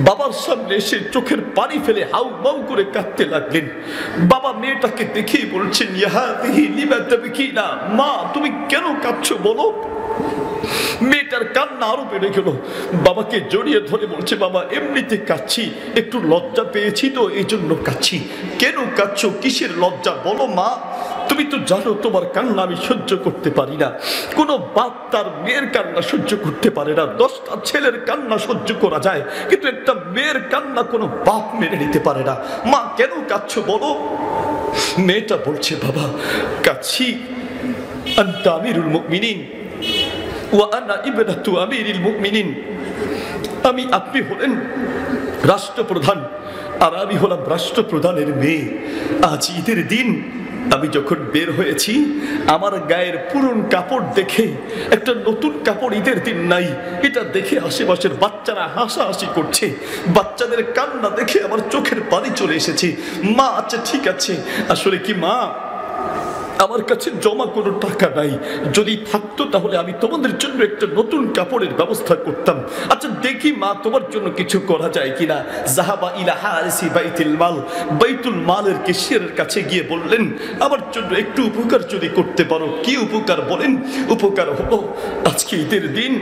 বাবার সামনে এসে চোখের পানি ফেলে হাউ মাউ করে কাঁদতে লাগলেন। বাবা মেয়েটাকে দেখেই বলছেন, ইয়াহাদিহি লিমা তাবকিনা, মা তুমি কেন কাঁদছো বলো। মেয়েটার কান্না আরো বেড়ে গেল। বাবাকে জড়িয়ে ধরে বলছে, বাবা এমনিতে কাঁদছি, একটু লজ্জা পেয়েছি তো এই জন্য কাঁদছি। কেন কাঁদছো, কিসের লজ্জা বলো মা? তুমি তো জানো তোমার কান্না আমি সহ্য করতে পারি না। কোনো বাপ তার মেয়ের কান্না সহ্য করতে পারে না। 10টা ছেলের কান্না সহ্য করা যায়, কিন্তু একটা মেয়ের কান্না কোনো বাপ মেনে নিতে পারে না। মা কেন কাঁদছো বলো। মেয়েটা বলছে, বাবা কাঁদছি, আনতা আমিরুল মুমিনিন ওয়া আনা ইবনাতু আমিরিল মুমিনিন, আমি, আপনি হলেন রাষ্ট্রপ্রধান আর আমি হলাম রাষ্ট্রপ্রধানের মেয়ে। আজ ঈদের দিন আমি যখন বের হয়েছি, আমার গায়ের পুরন কাপড় দেখে, একটা নতুন কাপড় ঈদের দিন নাই, এটা দেখে আশেপাশের বাচ্চারা হাসাহাসি করছে। বাচ্চাদের কান্না দেখে আমার চোখের পানি চলে এসেছে। মা আচ্ছা ঠিক আছে, আসলে কি মা, আমার কাছে জমা কোনো টাকা নাই, যদি থাকতো তাহলে আমি তোমাদের জন্য একটা নতুন কাপড়ের ব্যবস্থা করতাম। আচ্ছা দেখি মা তোমার জন্য কিছু করা যায় কিনা। জাহাবা ইলা হারিসি বাইতুল মাল, বাইতুল মালের ক্যাশিয়ারের কাছে গিয়ে বললেন, আমার জন্য একটু উপকার যদি করতে পারো। কি উপকার বলেন? উপকার হলো আজকে ঈদের দিন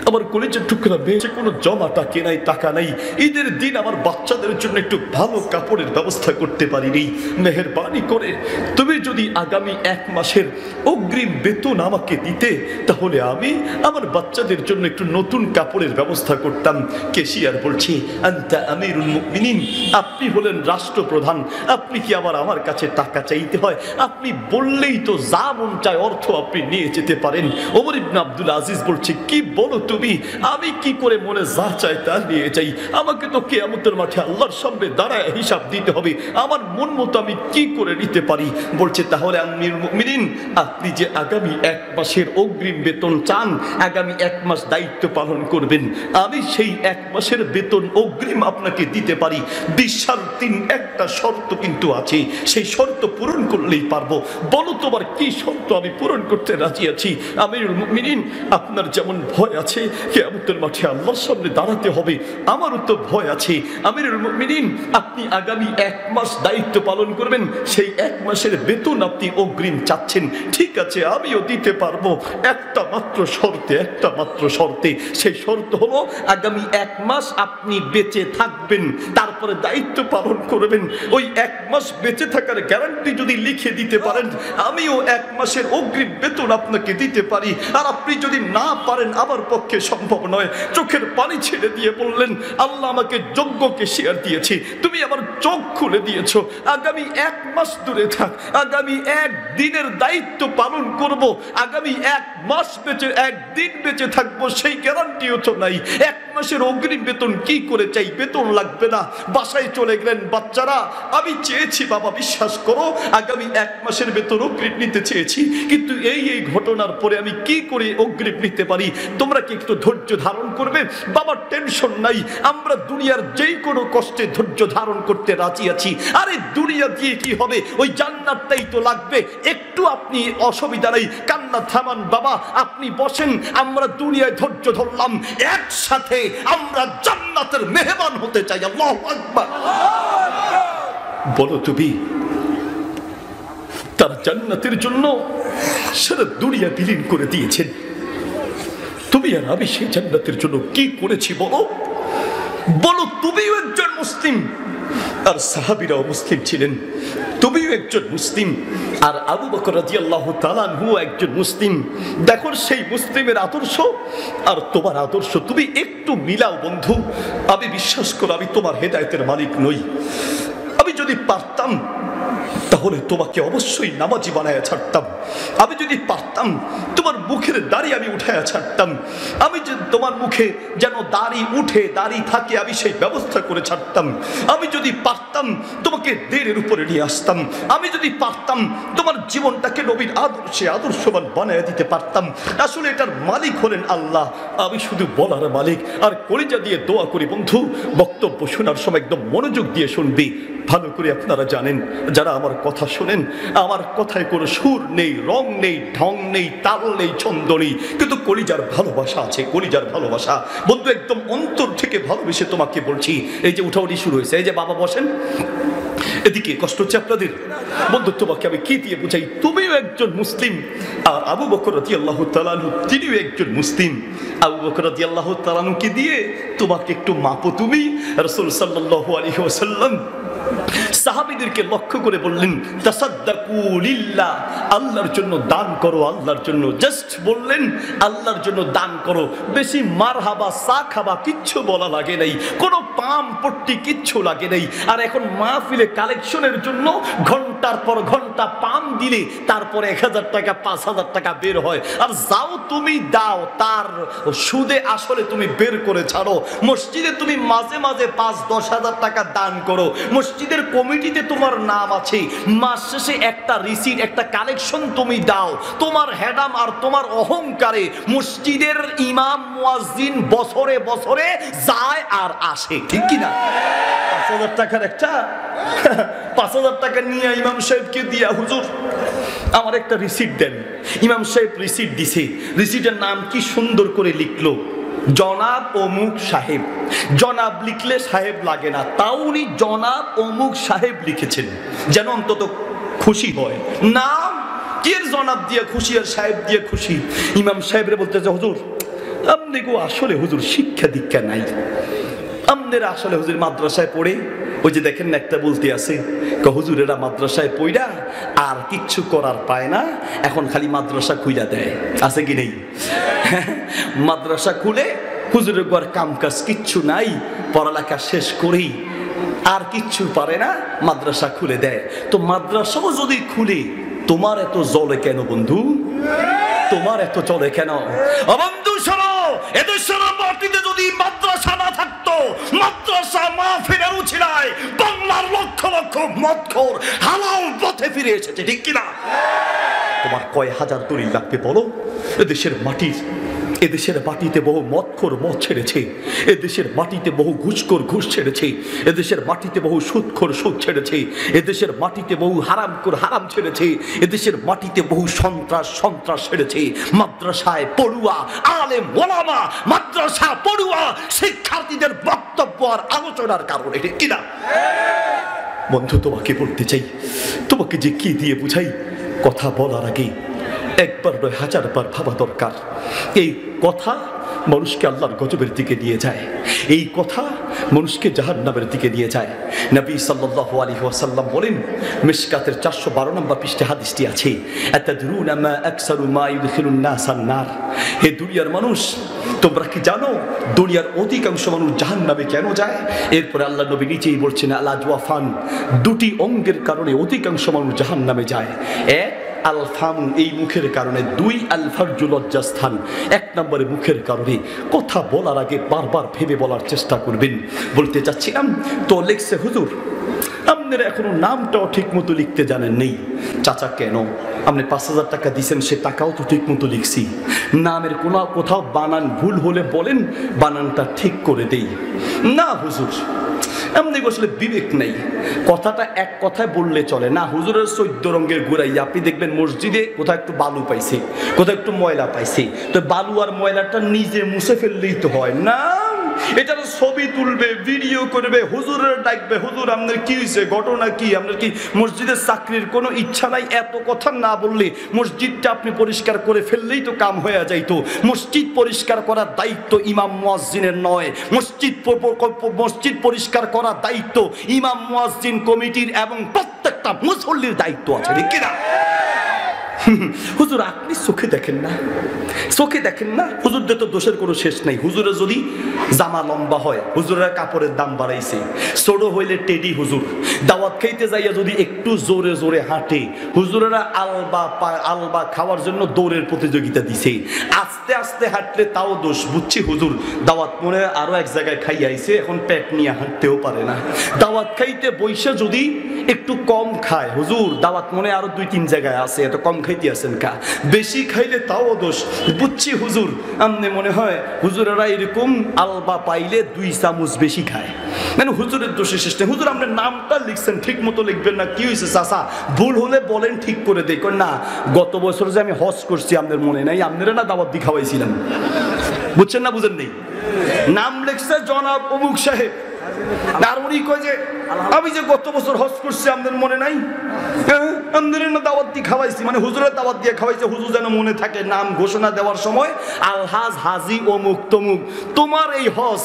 আমার কলেজের টুকরা মেয়ে, কোনো জমা টাকা নাই, টাকা নাই, ঈদের দিন আমার বাচ্চাদের জন্য একটু ভালো কাপড়ের ব্যবস্থা করতে পারিনি। মেহেরবানি করে তুমি যদি আগামী 1 মাসের অগ্রিম বেতন আমাকে দিতে, তাহলে আমি আমার বাচ্চাদের জন্য একটু নতুন কাপড়ের ব্যবস্থা করতাম। ক্যাশিয়ার বলছি, আনতা আমিরুল মুমিনিন, আপনি হলেন রাষ্ট্রপ্রধান, আপনি কি আবার আমার কাছে টাকা চাইতে হয়? আপনি বললেই তো যা মন চায় অর্থ আপনি নিয়ে যেতে পারেন। ওমর ইবনে আব্দুল আজিজ বলছে, কি বলো তুমি, তুমি, আমি কি করে মনে যা চাই তা নিয়ে যাই? আমাকে তো কিয়ামতের মাঠে আল্লাহর সামনে দাঁড়ায় হিসাব দিতে হবে, আমার মন মতো আমি কি করে নিতে পারি? বলছে তাহলে আমিরুল মুমিনিন, আপনি যে আগামী 1 মাসের অগ্রিম বেতন চান, আগামী 1 মাস দায়িত্ব পালন করবেন, আমি সেই 1 মাসের বেতন অগ্রিম আপনাকে দিতে পারি। 20 একটা শর্ত কিন্তু আছে, সেই শর্ত পূরণ করলেই পারবো। বলো তোমার কি শর্ত, আমি পূরণ করতে রাজি আছি। আমিরুল মুমিনিন, আপনার যেমন ভয় আছে কিয়ামতের মাঠে আল্লাহর সামনে দাঁড়াতে হবে, আমারও তো ভয় আছে। আমিরুল মুমিনিন, আপনি আগামী 1 মাস দায়িত্ব পালন করবেন, সেই 1 মাসের বেতন আপনি অগ্রিম চাচ্ছেন, ঠিক আছে আমিও দিতে পারবো, একটা মাত্র শর্তে। সেই শর্ত হলো আগামী 1 মাস আপনি বেঁচে থাকবেন, তারপরে দায়িত্ব পালন করবেন। ওই 1 মাস বেঁচে থাকার গ্যারান্টি যদি লিখে দিতে পারেন, আমিও 1 মাসের অগ্রিম বেতন আপনাকে দিতে পারি। আর আপনি যদি না পারেন, আমার পক্ষে সম্ভব নয়, চোখের পানি ছেড়ে দিয়ে বললেন, আল্লাহ আমাকে যোগ্যকে শেয়ার দিয়েছে, তুমি আমার চোখ খুলে দিয়েছো, আগামী 1 মাস দূরে থাক, আগামী 1 দিনের দায়িত্ব পালন করব, আগামী 1 মাস বেঁচে 1 দিন বেঁচে থাকবো, সেই গ্যারান্টিও তো নাই। 1 মাসের অগ্রিম বেতন কি করে চাই? বেতন লাগবে না, বাসায় চলে গেলেন। বাচ্চারা, আমি চেয়েছি বাবা, বিশ্বাস করো, আগামী 1 মাসের বেতন অগ্রিম নিতে চেয়েছি, কিন্তু এই ঘটনার পরে আমি কি করে অগ্রিম নিতে পারি? তোমরা কি একটু ধৈর্য ধারণ করবে? বাবার টেনশন নাই, আমরা দুনিয়ার যেই কোনো কষ্টে ধৈর্য ধারণ করতে রাজি আছি। আরে দুনিয়া দিয়ে কি হবে, ওই জান্নাতটাই তো লাগবে। একটু আপনি অসুবিধা নেই, কান্না থামান বাবা, আপনি বসেন, আমরা দুনিয়ায় ধৈর্য ধরলাম, একসাথে আমরা জান্নাতের মেহমান হতে চাই। আল্লাহু আকবার। বলো তুমি, তার জান্নাতের জন্য সারা দুনিয়া বিলীন করে দিয়েছেন, তুমি আর আমি সেই জান্নাতের জন্য কি করেছি বলো? বলো, তুমিও একজন মুসলিম, আর সাহাবীরাও মুসলিম ছিলেন, তুমিও একজন মুসলিম, আর আবু বকর রাদিয়াল্লাহু তাআলা আনহু একজন মুসলিম। দেখো সেই মুসলিমের আদর্শ আর তোমার আদর্শ তুমি একটু মিলাও বন্ধু। আমি বিশ্বাস করো, আমি তোমার হেদায়েতের মালিক নই। আমি যদি পারতাম তাহলে তোমাকে অবশ্যই নামাজি বানায়া ছাড়তাম। আমি যদি পারতাম তোমার মুখের দাড়ি আমি উঠায়া ছাড়তাম। আমি যে তোমার মুখে যেন দাড়ি উঠে দাড়ি থাকে, আমি সেই ব্যবস্থা করে ছাড়তাম। আমি যদি পারতাম তোমাকে দেড়ের উপরে নিয়ে আসতাম। আমি যদি পারতাম তোমার জীবনটাকে নবীর আদর্শে আদর্শবান বানায়া দিতে পারতাম। আসলে এটার মালিক হলেন আল্লাহ, আমি শুধু বলার মালিক। আর কলিজা দিয়ে দোয়া করি বন্ধু, বক্তব্য শোনার সময় একদম মনোযোগ দিয়ে শুনবি। ভালো করে আপনারা জানেন, যারা আমার কথা শোনেন, আমার কথায় কোনো সুর নেই, রং নেই, ঢং নেই, তাল নেই, ছন্দ নেই, কিন্তু কলিজার ভালোবাসা আছে, কলিজার ভালোবাসা। বন্ধু, একদম অন্তর থেকে ভালোবেসে তোমাকে বলছি। এই যে উঠাউঠি শুরু হয়েছে, এই যে বাবা বসেন, এদিকে কষ্ট হচ্ছে আপনাদের? বন্ধু, তোমাকে আমি কি দিয়ে বুঝাই? তুমিও একজন মুসলিম, আর আবু বকর রাদিয়াল্লাহু তাআলা আনহু তিনিও একজন মুসলিম। আবু বকর রাদিয়াল্লাহু তাআলা আনহুকে দিয়ে তোমাকে একটু মাপো। তুমি রাসূল সাল্লাল্লাহু আলাইহি ওয়াসাল্লাম সাহাবীদেরকে লক্ষ্য করে বললেন, তাসাদ্দাকু লিল্লাহ, আল্লাহর জন্য দান করো, আল্লাহর জন্য। জাস্ট বললেন আল্লাহর জন্য দান করো। বেশি মারহাবা চা খাবা কিচ্ছু বলা লাগে নাই, কোনো পাম পট্টি কিচ্ছু লাগে নাই। আর এখন মাহফিলে কালেকশনের জন্য ঘন্টার পর ঘন্টা পাম দিলে তারপরে 1000 টাকা 5000 টাকা বের হয়। আর যাও তুমি দাও, তার সুদে আসলে তুমি বের করে ছাড়ো। মসজিদে তুমি মাঝে মাঝে 5-10 হাজার টাকা দান করো, মসজিদের কমিটিতে তোমার নাম আছে, মাস শেষে একটা রিসিট, একটা কালেকশন তুমি দাও। তোমার হেডাম আর তোমার অহংকারে মসজিদের ইমাম মুয়াজ্জিন বছরে বছরে যায় আর আসে, ঠিক কি না? 5000 টাকার একটা 5000 টাকা নিয়ে ইমাম সাহেবকে দিয়া, হুজুর আমার একটা রিসিট দেন। ইমাম সাহেব রিসিট দিছে, রিসিটের নাম কি সুন্দর করে লিখলো, জনাব অমুক সাহেব। জনাব লিখলে সাহেব লাগে না, তাও উনি জনাব অমুক সাহেব লিখেছেন, যেন অন্তত খুশি হয়। নাম কি জনাব দিয়ে খুশি আর সাহেব দিয়ে খুশি। ইমাম সাহেবরে বলতেছে, হুজুর আপনি গো আসলে হুজুর শিক্ষা দীক্ষা নাই, আপনারা আসলে হুজুর মাদ্রাসায় পড়ে, ওই যে দেখেন না একটা বলতে আছে, হুজুরেরা মাদ্রাসায় পড়া আর কিচ্ছু করার পায় না, এখন খালি মাদ্রাসা খুইলা দেয়, আছে কি নেই? মাদ্রাসা খুলে হুজুরের ঘর কাম কাজ কিচ্ছু নাই, পড়ালেখা শেষ করেই আর কিচ্ছু পারে না, মাদ্রাসা খুলে দেয়। তো মাদ্রাসাও যদি খুলে, তোমার এত জলে কেন বন্ধু? তোমার এত চলে কেন? বন্ধু শোনো, এদেশের মাটিতে যদি মাদ্রাসা না থাকতো, মাদ্রাসা মাহফিলের উছিলায় বাংলার লক্ষ লক্ষ মদখোর হালাল পথে ফিরে এসেছে, ঠিক কিনা? তোমার কয় হাজার দলিল লাগবে বলো? এদেশের মাটিতে বহু মদখোর মদ ছেড়েছে, এদেশের মাটিতে বহু ঘুষখোর ঘুষ ছেড়েছে, এদেশের মাটিতে বহু সুদখোর সুদ ছেড়েছে, এদেশের মাটিতে বহু হারামখোর হারাম ছেড়েছে, এদেশের মাটিতে বহু সন্ত্রাস ছেড়েছে। মাদ্রাসায় পড়ুয়া আলেম ওলামা, মাদ্রাসা পড়ুয়া শিক্ষার্থীদের বক্তব্য আর আলোচনার কারণে, ঠিক কিনা? বন্ধু, তোমাকে বলতে চাই, তোমাকে যে কি দিয়ে বুঝাই, কথা বলার আগে একবার নয় হাজারবার ভাবা দরকার। এই কথা মানুষকে আল্লাহর গজবের দিকে নিয়ে যায়, এই কথা মানুষকে জাহান্নামের দিকে নিয়ে যায়। নবী সাল্লাল্লাহু আলাইহি ওয়াসাল্লাম বলেন, মিশকাতের 412 নম্বর পৃষ্ঠাে হাদিসটি আছে, আতাদরুনা মা আকসারু মা ইউদখিলুন নাসান নার। হে দুনিয়ার মানুষ, তোমরা কি জানো দুনিয়ার অধিকাংশ মানুষ জাহান্নামে কেন যায়? এরপরে আল্লাহ নবী নিজেই বলছেন, আল আজওয়াফান, দুটি অঙ্গের কারণে অধিকাংশ মানুষ জাহান্নামে যায়। এক, আল ফাম, এই মুখের কারণে। দুই, আল ফারজু, লজ্জাস্থান। এক নম্বরে মুখের কারণে। কথা বলার আগে বারবার ভেবে বলার চেষ্টা করবেন। বলতে চাচ্ছিলাম তো লেখছে, হুজুর আপনারা এখনো নামটাও ঠিক মতো লিখতে জানেন নেই। চাচা কেন? আপনি 5,000 টাকা দিয়েছেন, সে টাকাও তো ঠিক মতো লিখছি। নামের কোথাও বানান ভুল হলে বলেন, বানানটা ঠিক করে দেই। না হুজুর, এমনি আসলে বিবেক নেই, কথাটা এক কথায় বললে চলে না। হুজুরের 14 রঙের গুড়াই, আপনি দেখবেন মসজিদে কোথাও একটু বালু পাইছে, কোথাও একটু ময়লা পাইছে, তো বালু আর ময়লাটা নিজে মুছে ফেললেই তো হয় না। এটার ছবি তুলবে, ভিডিও করবে, হুজুরের ডাকবে, হুজুর আপনার কি হয়েছে, ঘটনা কি, আপনার কি মসজিদের চাকরির কোনো ইচ্ছা নাই? এত কথা না বললে মসজিদটা আপনি পরিষ্কার করে ফেললেই তো কাম হয়ে যাইতো। মসজিদ পরিষ্কার করার দায়িত্ব ইমাম মুয়াজ্জিনের নয়, মসজিদ পরিষ্কার করার দায়িত্ব ইমাম মুয়াজ্জিন কমিটির এবং প্রত্যেকটা মুসল্লির দায়িত্ব আছে, ঠিক কিনা? হুজুর আপনি চোখে দেখেন না, চোখে দেখেন না, হুজুরদের তো দোষের কোনো শেষ নাই। হুজুরের যদি জামা লম্বা হয়, হুজুরের কাপড়ের দাম বাড়াইছে। ছোট হইলে টেডি হুজুর, দাওয়াত খাইতে যাইয়া যদি একটু জোরে জোরে হাঁটে, হুজুরেরা আলবা খাওয়ার জন্য দৌড়ের প্রতিযোগিতা দিছে। আস্তে আস্তে হাঁটলে তাও দোষ, বুঝছি হুজুর দাওয়াত মনে আরো এক জায়গায় খাই আইছে, এখন পেট নিয়ে হাঁটতেও পারে না। দাওয়াত খাইতে বৈশা যদি একটু কম খায়, হুজুর দাওয়াত মনে আরো 2-3 জায়গায় আছে, এত কম খাইতে আছেন কা? বেশি খাইলে তাও দোষ, বুঝছি হুজুর আমনে মনে হয় হুজুরেরা এরকম আলবা পাইলে 2 চামচ বেশি খায়, মানে হুজুরের দোষের শেষ নেই। হুজুর আপনার নামটা লিখছেন, ঠিক মতো লিখবেন না, কি হয়েছে চাচা? ভুল হলে বলেন, ঠিক করে দেই। না, গত বছর যে আমি হজ করছি আপনাদের মনে নাই, আপনারা না দাওয়াত দিয়ে খাওয়াইছিলাম, বুঝছেন না? বুঝেন নেই? নাম লিখছে জনাব অমুক সাহেব, আর উনি কয় যে আমি যে গত বছর হজ করছি আপনাদের মনে নাই, আপনাদের না দাওয়াত দিয়ে খাওয়াইছি, মানে হুজুরের দাওয়াত দিয়ে খাওয়াইছে, হুজুর যেন মনে থাকে। নাম ঘোষণা দেওয়ার সময় আলহাজ হাজি অমুক তমুক, তোমার এই হজ,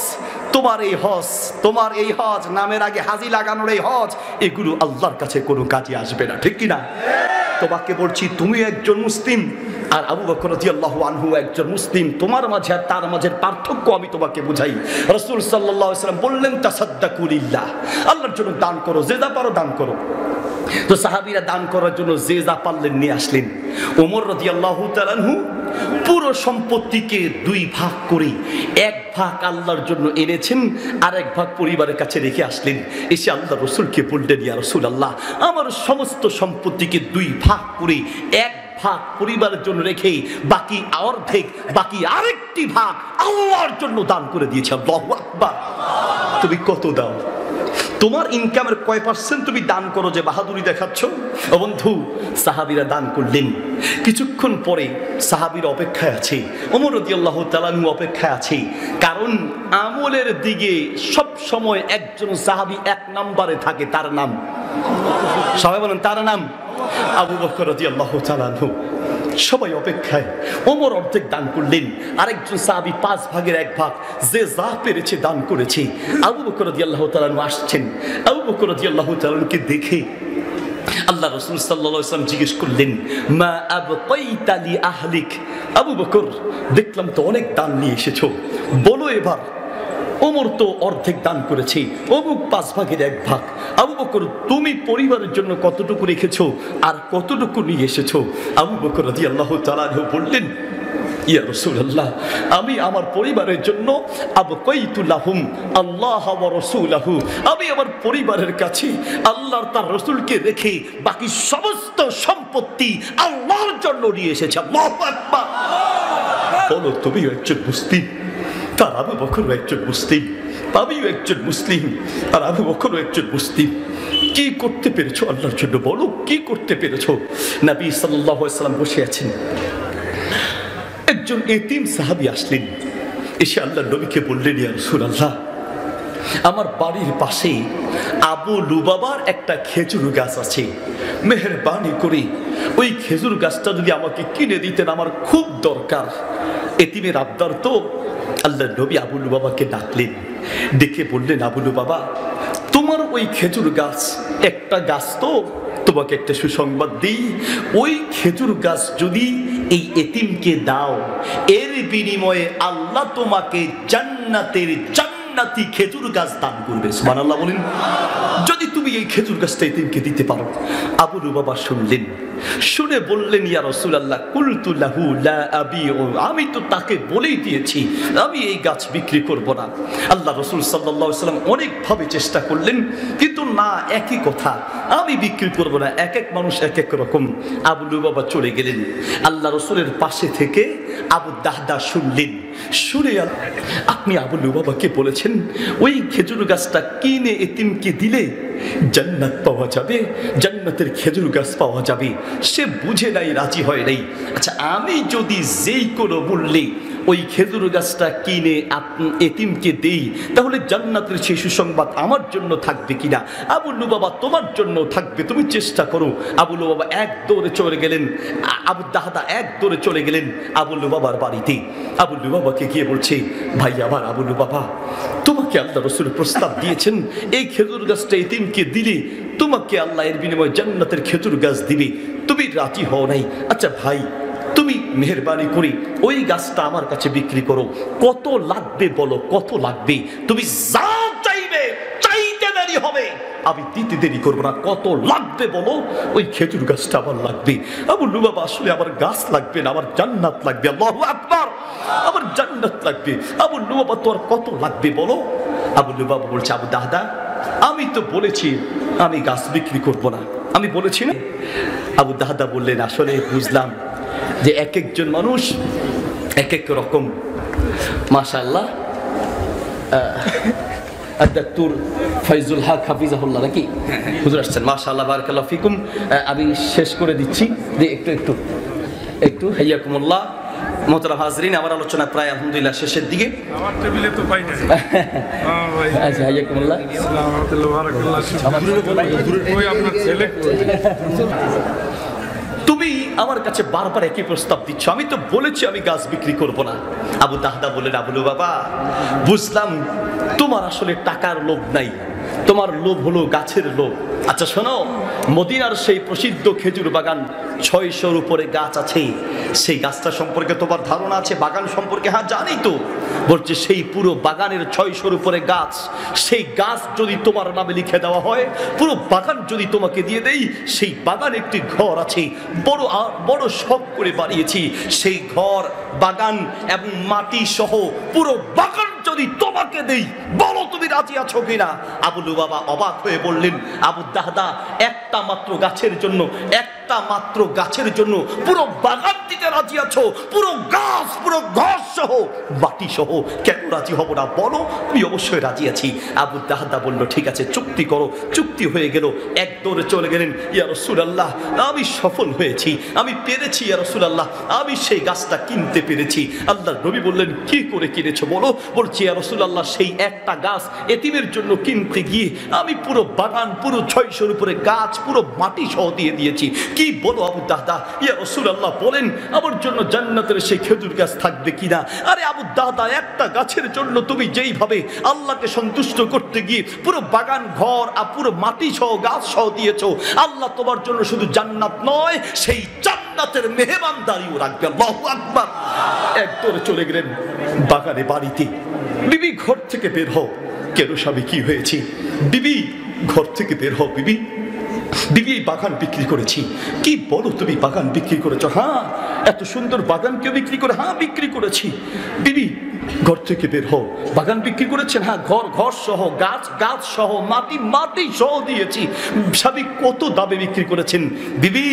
তোমার এই হজ, তোমার এই হজ, নামের আগে হাজি লাগানোর এই হজ, এগুলো আল্লাহর কাছে কোনো কাজে আসবে না, ঠিক কিনা? তোমাকে বলছি, তুমি একজন মুসলিম আর আবু বকর রাদিয়াল্লাহু আনহু একজন মুসলিম, তোমার মাঝে আর তার মাঝের পার্থক্য আমি তোমাকে বুঝাই। রাসূল সাল্লাল্লাহু আলাইহি ওয়াসাল্লাম বললেন, তাসাদ্দাকু লিল্লাহ, আল্লাহর জন্য দান করো, যে যা পারো দান করো। তো সাহাবীরা দান করার জন্য যে যা পারলেন নিয়ে আসলেন। ওমর রাদিয়াল্লাহু তাআলা আনহু পুরো সম্পত্তিকে 2 ভাগ করে 1 ভাগ আল্লাহর জন্য এনেছেন, আর 1 ভাগ পরিবারের কাছে রেখে আসলেন। এসে আল্লাহ রাসূলকে বললেন, ইয়া রাসূলুল্লাহ, আমার সমস্ত সম্পত্তিকে 2 ভাগ করে 1 ভাগ পরিবারের জন্য রেখে বাকি অর্ধেক, বাকি আরেকটি ভাগ আল্লাহর জন্য দান করে দিয়েছে। আল্লাহু আকবার। তুমি কত দাও? তোমার ইনকামের কয় % তুমি দান করো যে বাহাদুরি দেখাচ্ছ? ও বন্ধু, সাহাবীরা দান করলেন। কিছুক্ষণ পরে সাহাবীর অপেক্ষায় আছে, ওমর রাদিয়াল্লাহু তাআলা অপেক্ষায় আছে, কারণ আমলের দিকে সব সময় একজন সাহাবী 1 নম্বরে থাকে, তার নাম, সবাই বলেন তার নাম, আবু বকর রাদিয়াল্লাহু তাআলা। সবাই অপেক্ষায়। ওমর অর্ধেক দান করলেন, আরেকজন সাহাবী 5 ভাগের 1 ভাগ যে যা পেরেছে দান করেছে। আবু বকর রাদিয়াল্লাহু তাআলা আসছেন, আবু বকর রাদিয়াল্লাহু তাআলাকে দেখে আল্লাহ রাসূল সাল্লাল্লাহু আলাইহি ওয়াসাল্লাম জিজ্ঞেস করলেন, মা আবকাইতা লি আহলিক, আবু বকর দেখলাম তো অনেক দান নিয়ে এসেছো, বলো এবার। ওমর তো অর্ধেক দান করেছে, অমুক 5 ভাগের 1 ভাগ। আবু বকর তুমি পরিবারের জন্য কতটুকু রেখেছো আর কতটুকু নিয়ে এসেছো? আবু বকর রাদিয়াল্লাহু তাআলা বললেন, ইয়া রাসূলুল্লাহ, আমি আমার পরিবারের জন্য আবকাইতু লাহুম আল্লাহ ওয়া রাসূলহু, আমি আমার পরিবারের কাছে আল্লাহর তার রাসূলকে রেখে বাকি সমস্ত সম্পত্তি আল্লাহর জন্য নিয়ে এসেছি। আল্লাহু আকবার। বলো, তুমিও একজন মুসলিম, তার আবু বকরও একজন মুসলিম, আমিও একজন মুসলিম, আর আবু বকরও একজন মুসলিম। কি করতে পেরেছো আল্লাহর জন্য? বলো, কি করতে পেরেছো? নবী সাল্লাল্লাহু আলাইহি ওয়াসাল্লাম বসে আছেন, একজন এতিম সাহাবী আসলেন, এসে আল্লাহর নবীকে বললেন, ইয়া রাসূলুল্লাহ, আমার বাড়ির পাশে আবু লুবাবার একটা খেজুর গাছ আছে, মেহেরবানি করে ওই খেজুর গাছটা যদি আমাকে কিনে দিতেন, আমার খুব দরকার। এতিমের আবদার তো। আল্লাহর নবী আবু লুবাবাকে ডাকলেন, ডেকে বললেন, আবু লুবাবা, তোমার ওই খেজুর গাছ একটা গাছ তো, তোমাকে একটা সুসংবাদ দিই, ওই খেজুর গাছ যদি এই এতিমকে দাও, এর বিনিময়ে আল্লাহ তোমাকে জান্নাতের জান্নাতি খেজুর গাছ দান করবে। সুবহানাল্লাহ বলেন। যদি তুমি এই খেজুর গাছটা এতিমকে দিতে পারো। আবু লুবাবা শুনলেন, শুনে বললেন, ইয়া রাসূলুল্লাহ, কুলতু লাহু লা আবিউ, আমি তো তাকে বলেই দিয়েছি আমি এই গাছ বিক্রি করব না। আল্লাহ রাসূল সাল্লাল্লাহু আলাইহি ওয়াসাল্লাম অনেকভাবে চেষ্টা করলেন, কিন্তু না, একই কথা, আমি বিক্রি করব না। এক এক মানুষ এক এক রকম। আবু লুবাবা চলে গেলেন। আল্লাহ রাসূলের পাশে থেকে আবু দাহদা শুনলেন, শুনে আপনি আবু লুবাবাকে বলেছেন ওই খেজুর গাছটা কিনে এতিমকে দিলে জান্নাত পাওয়া যাবে, জান্নাতের খেজুর গাছ পাওয়া যাবে। সে বুঝে নাই, রাজি হয় নাই। আচ্ছা, আমি যদি যেই কোনো মূল্যে ওই খেজুর গাছটা কিনে এতিমকে দেই, তাহলে জান্নাতের সেই সুসংবাদ আমার জন্য থাকবে কিনা? আবু লুবাবা, তোমার জন্য থাকবে, তুমি চেষ্টা করো। আবু লুবাবা এক দৌড়ে চলে গেলেন, আবু দাহদা এক দৌড়ে চলে গেলেন আবু লুবাবার বাড়িতে। আবু লুবাবাকে গিয়ে বলছে, ভাই আমার আবু লুবাবা, তোমাকে আল্লাহ রাসূল প্রস্তাব দিয়েছেন এই খেজুর গাছটা এতিমকে দিলে তোমাকে আল্লাহ এর বিনিময়ে জান্নাতের খেজুর গাছ দিবে, তুমি রাজি হও নাই। আচ্ছা ভাই, তুমি মেহেরবানি করে ওই গাছটা আমার কাছে বিক্রি করো, কত লাগবে বলো, কত লাগবে? তুমি যা চাইবে, চাইতে দেরি হবে, আমি দিতে দেরি করবো না। কত লাগবে বলো? ওই খেজুর গাছটা আমার লাগবে। আবু লুবাবা, আসলে আমার গাছ লাগবে না, আমার জান্নাত লাগবে। আল্লাহু আকবার। আমার জান্নাত লাগবে। আবু লুবাবা, তোর কত লাগবে বলো? আবু লুবাবা বলছে, আবু দাহদা, আমি তো বলেছি আমি গাছ বিক্রি করব না, আমি বলেছি না। আবু দাহদা বললেন, আসলে বুঝলাম যে এক একজন মানুষ এক এক রকম। মাশাআল্লাহ, আদাতুর ফাইজুল হক হাফিজাহুল্লাহ নাকি হুজুর আসছেন। মাশাআল্লাহ, বারাকাল্লাহু ফিকুম। আমি শেষ করে দিচ্ছি, একটু হাইয়াকুমুল্লাহ। মোহতারাম হাজরিন, আমার আলোচনা প্রায় আলহামদুলিল্লাহ শেষের দিকে। আমার টেবিলে তো পাই না। আচ্ছা, হাইয়াকুমুল্লাহ। আসসালামু আলাইকুম ওয়া রাহমাতুল্লাহ। ওই আপনার ছেলে, তুমি আমার কাছে বারবার একই প্রস্তাব দিচ্ছ, আমি তো বলেছি আমি গাছ বিক্রি করব না। আবু দাহদা বললেন, আবু লুবাবা, বুঝলাম তোমার আসলে টাকার লোভ নাই, তোমার লোভ হলো গাছের লোভ। আচ্ছা শোনো, মদিনার সেই প্রসিদ্ধ খেজুর বাগান 600-র উপরে গাছ আছে, সেই গাছটা সম্পর্কে তোমার ধারণা আছে? বাগান সম্পর্কে? হ্যাঁ জানি তো। বলছে সেই পুরো বাগানের 600-র উপরে গাছ, সেই গাছ যদি তোমার নামে লিখে দেওয়া হয়, পুরো বাগান যদি তোমাকে দিয়ে দেই, সেই বাগানে একটি ঘর আছে, বড় শখ করে বানিয়েছি, সেই ঘর, বাগান এবং মাটি সহ পুরো বাগান যদি তোমাকে দেই, বলো তুমি রাজি আছো কিনা? আবু লুবাবা অবাক হয়ে বললেন, আবু দাহদা, একটা মাত্র গাছের জন্য, একটা মাত্র গাছের জন্য পুরো বাগান দিতে রাজি আছো? পুরো গাছ, পুরো ঘর সহ, মাটি সহ, কেন রাজি হব না বলো? আমি অবশ্যই রাজি আছি। আবু দাহদা বলল, ঠিক আছে, চুক্তি করো। চুক্তি হয়ে গেল। এক দৌড়ে চলে গেলেন, ইয়া রাসূলুল্লাহ, আমি সফল হয়েছি, আমি পেরেছি ইয়া রাসূলুল্লাহ, আমি সেই গাছটা কিনতে পেরেছি। আল্লাহর নবী বললেন, কি করে কিনেছো বলো? বলছি, ইয়া রাসূলুল্লাহ, সেই একটা গাছ এতিমের জন্য কিনতে গিয়ে আমি পুরো বাগান, পুরো 600-র উপরে গাছ, পুরো মাটি সহ দিয়ে দিয়েছি। কি বলো আবু দাহদা? ইয়া রাসূলুল্লাহ, বলেন আমার জন্য জান্নাতের সেই খেজুর গাছ থাকবে কিনা? আরে আবু দাহদা, একটা গাছের জন্য তুমি যেইভাবে আল্লাহকে সন্তুষ্ট করতে গিয়ে পুরো বাগান, ঘর আর পুরো মাটি সহ গাছ সহ দিয়েছো, আল্লাহ তোমার জন্য শুধু জান্নাত নয়, সেই জান্নাতের মেহমানদারিও রাখবে। আল্লাহু আকবার। এক দৌড়ে চলে গেলেন বাগানে, বাড়িতে। বিবি, ঘর থেকে বের হও। কেন স্বামী, কি হয়েছে? বিবি, ঘর থেকে বের হও। বিবি, বিবি এই বাগান বিক্রি করেছি। কি বলো তুমি বাগান বিক্রি করেছো? হ্যাঁ, এত সুন্দর বাগান কেউ বিক্রি করে? হ্যাঁ বিক্রি করেছি। বিবি ঘর থেকে বের হও, বাগান বিক্রি করেছেন? হ্যাঁ, ঘর সহ, গাছ সহ, মাটি সহ দিয়েছি। স্বামী কত দামে বিক্রি করেছেন? বিবি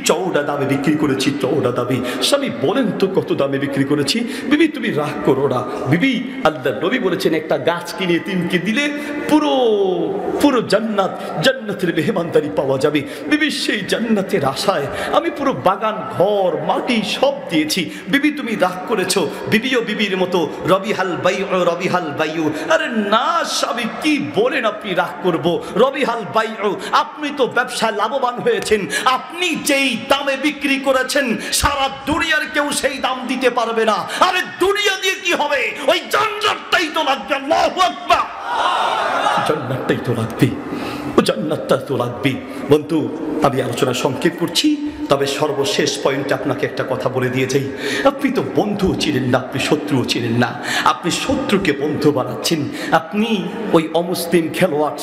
চৌড়া দামে বিক্রি করেছি, চৌড়া দামে। স্বামী বলেন তো কত দামে বিক্রি করেছি? বিবি তুমি রাগ করো না। বিবি আল্লাহ নবী বলেছেন একটা গাছ কিনে তিনকে দিলে পুরো জান্নাতের মেহমানদারি পাওয়া যাবে। বিবি সেই জান্নাতের আশায় আমি পুরো বাগান, ঘর, মাটি সব দিয়েছি। বিবি তুমি রাগ করেছো। বিবিও বিবির মতো রবিহাল বাইউ। আরে না স্বামী, কি বলেন আপনি? রাগ করবো? রবিহাল বাইউ, আপনি তো ব্যবসায় লাভবান হয়েছেন। আপনি যেই দামে বিক্রি করেছেন সারা দুনিয়ার কেউ সেই দাম দিতে পারবে না। আরে দুনিয়া দিয়ে কি হবে? ওই জান্নাতটাই তো লাগবে। আল্লাহু আকবার। জান্নাতটাই তো লাগবে, ও জান্নাতটা তো লাগবে। বন্ধু, আমি আলোচনা সংক্ষেপ করছি, তবে সর্বশেষ পয়েন্টে আপনাকে একটা কথা বলে দিয়ে যাই। আপনি তো বন্ধু চিনেন না, আপনি শত্রুও চিনেন না। আপনি শত্রুকে বন্ধু বানাচ্ছেন। আপনি ওই অমুসলিম খেলোয়াড়,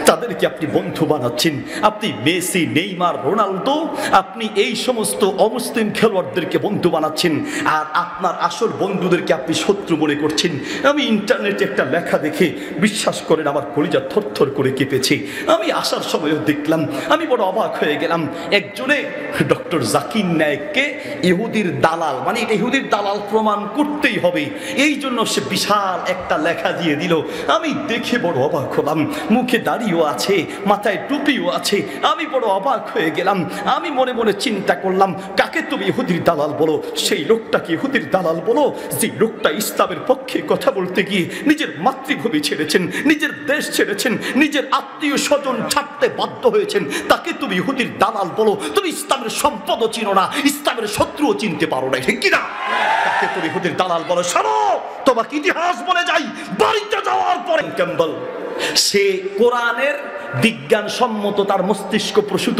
তাদেরকে আপনি বন্ধু বানাচ্ছেন। আপনি মেসি, নেইমার, রোনালদো, আপনি এই সমস্ত অমুসলিম খেলোয়াড়দেরকে বন্ধু বানাচ্ছেন, আর আপনার আসল বন্ধুদেরকে আপনি শত্রু মনে করছেন। আমি ইন্টারনেটে একটা লেখা দেখে বিশ্বাস করেন আমার কলিজা থরথর করে কেঁপেছে। আমি আসার সময়ও দেখলাম, আমি বড় অবাক হয়ে গেলাম। একজনে ডক্টর জাকির নায়েককে ইহুদির দালাল, মানে এটা ইহুদির দালাল প্রমাণ করতেই হবে, এই জন্য সে বিশাল একটা লেখা দিয়ে দিল। আমি দেখে বড় অবাক হলাম। মুখে দাড়িও আছে, মাথায় টুপিও আছে। আমি বড় অবাক হয়ে গেলাম। আমি মনে মনে চিন্তা করলাম, কাকে তুমি ইহুদির দালাল বলো? সেই লোকটাকে ইহুদির দালাল বলো যে লোকটা ইসলামের পক্ষে কথা বলতে গিয়ে নিজের মাতৃভূমি ছেড়েছেন, নিজের দেশ ছেড়েছেন, নিজের আত্মীয় স্বজন ছাড়তে বাধ্য হয়েছেন। তাকে তুমি ইহুদির দালাল বলো? তুমি ইসলামের সম্পদও চিনো না, ইসলামের শত্রুও চিনতে পারো না, ঠিক কিনা? তাকে তুমি ইহুদির দালাল বলো? শোনো, তোমাকে ইতিহাস বলে যাই। বাড়িতে যাওয়ার পরে ক্যাম্বেল সে কোরআনের বিজ্ঞানসম্মত, তার মস্তিষ্ক প্রসূত,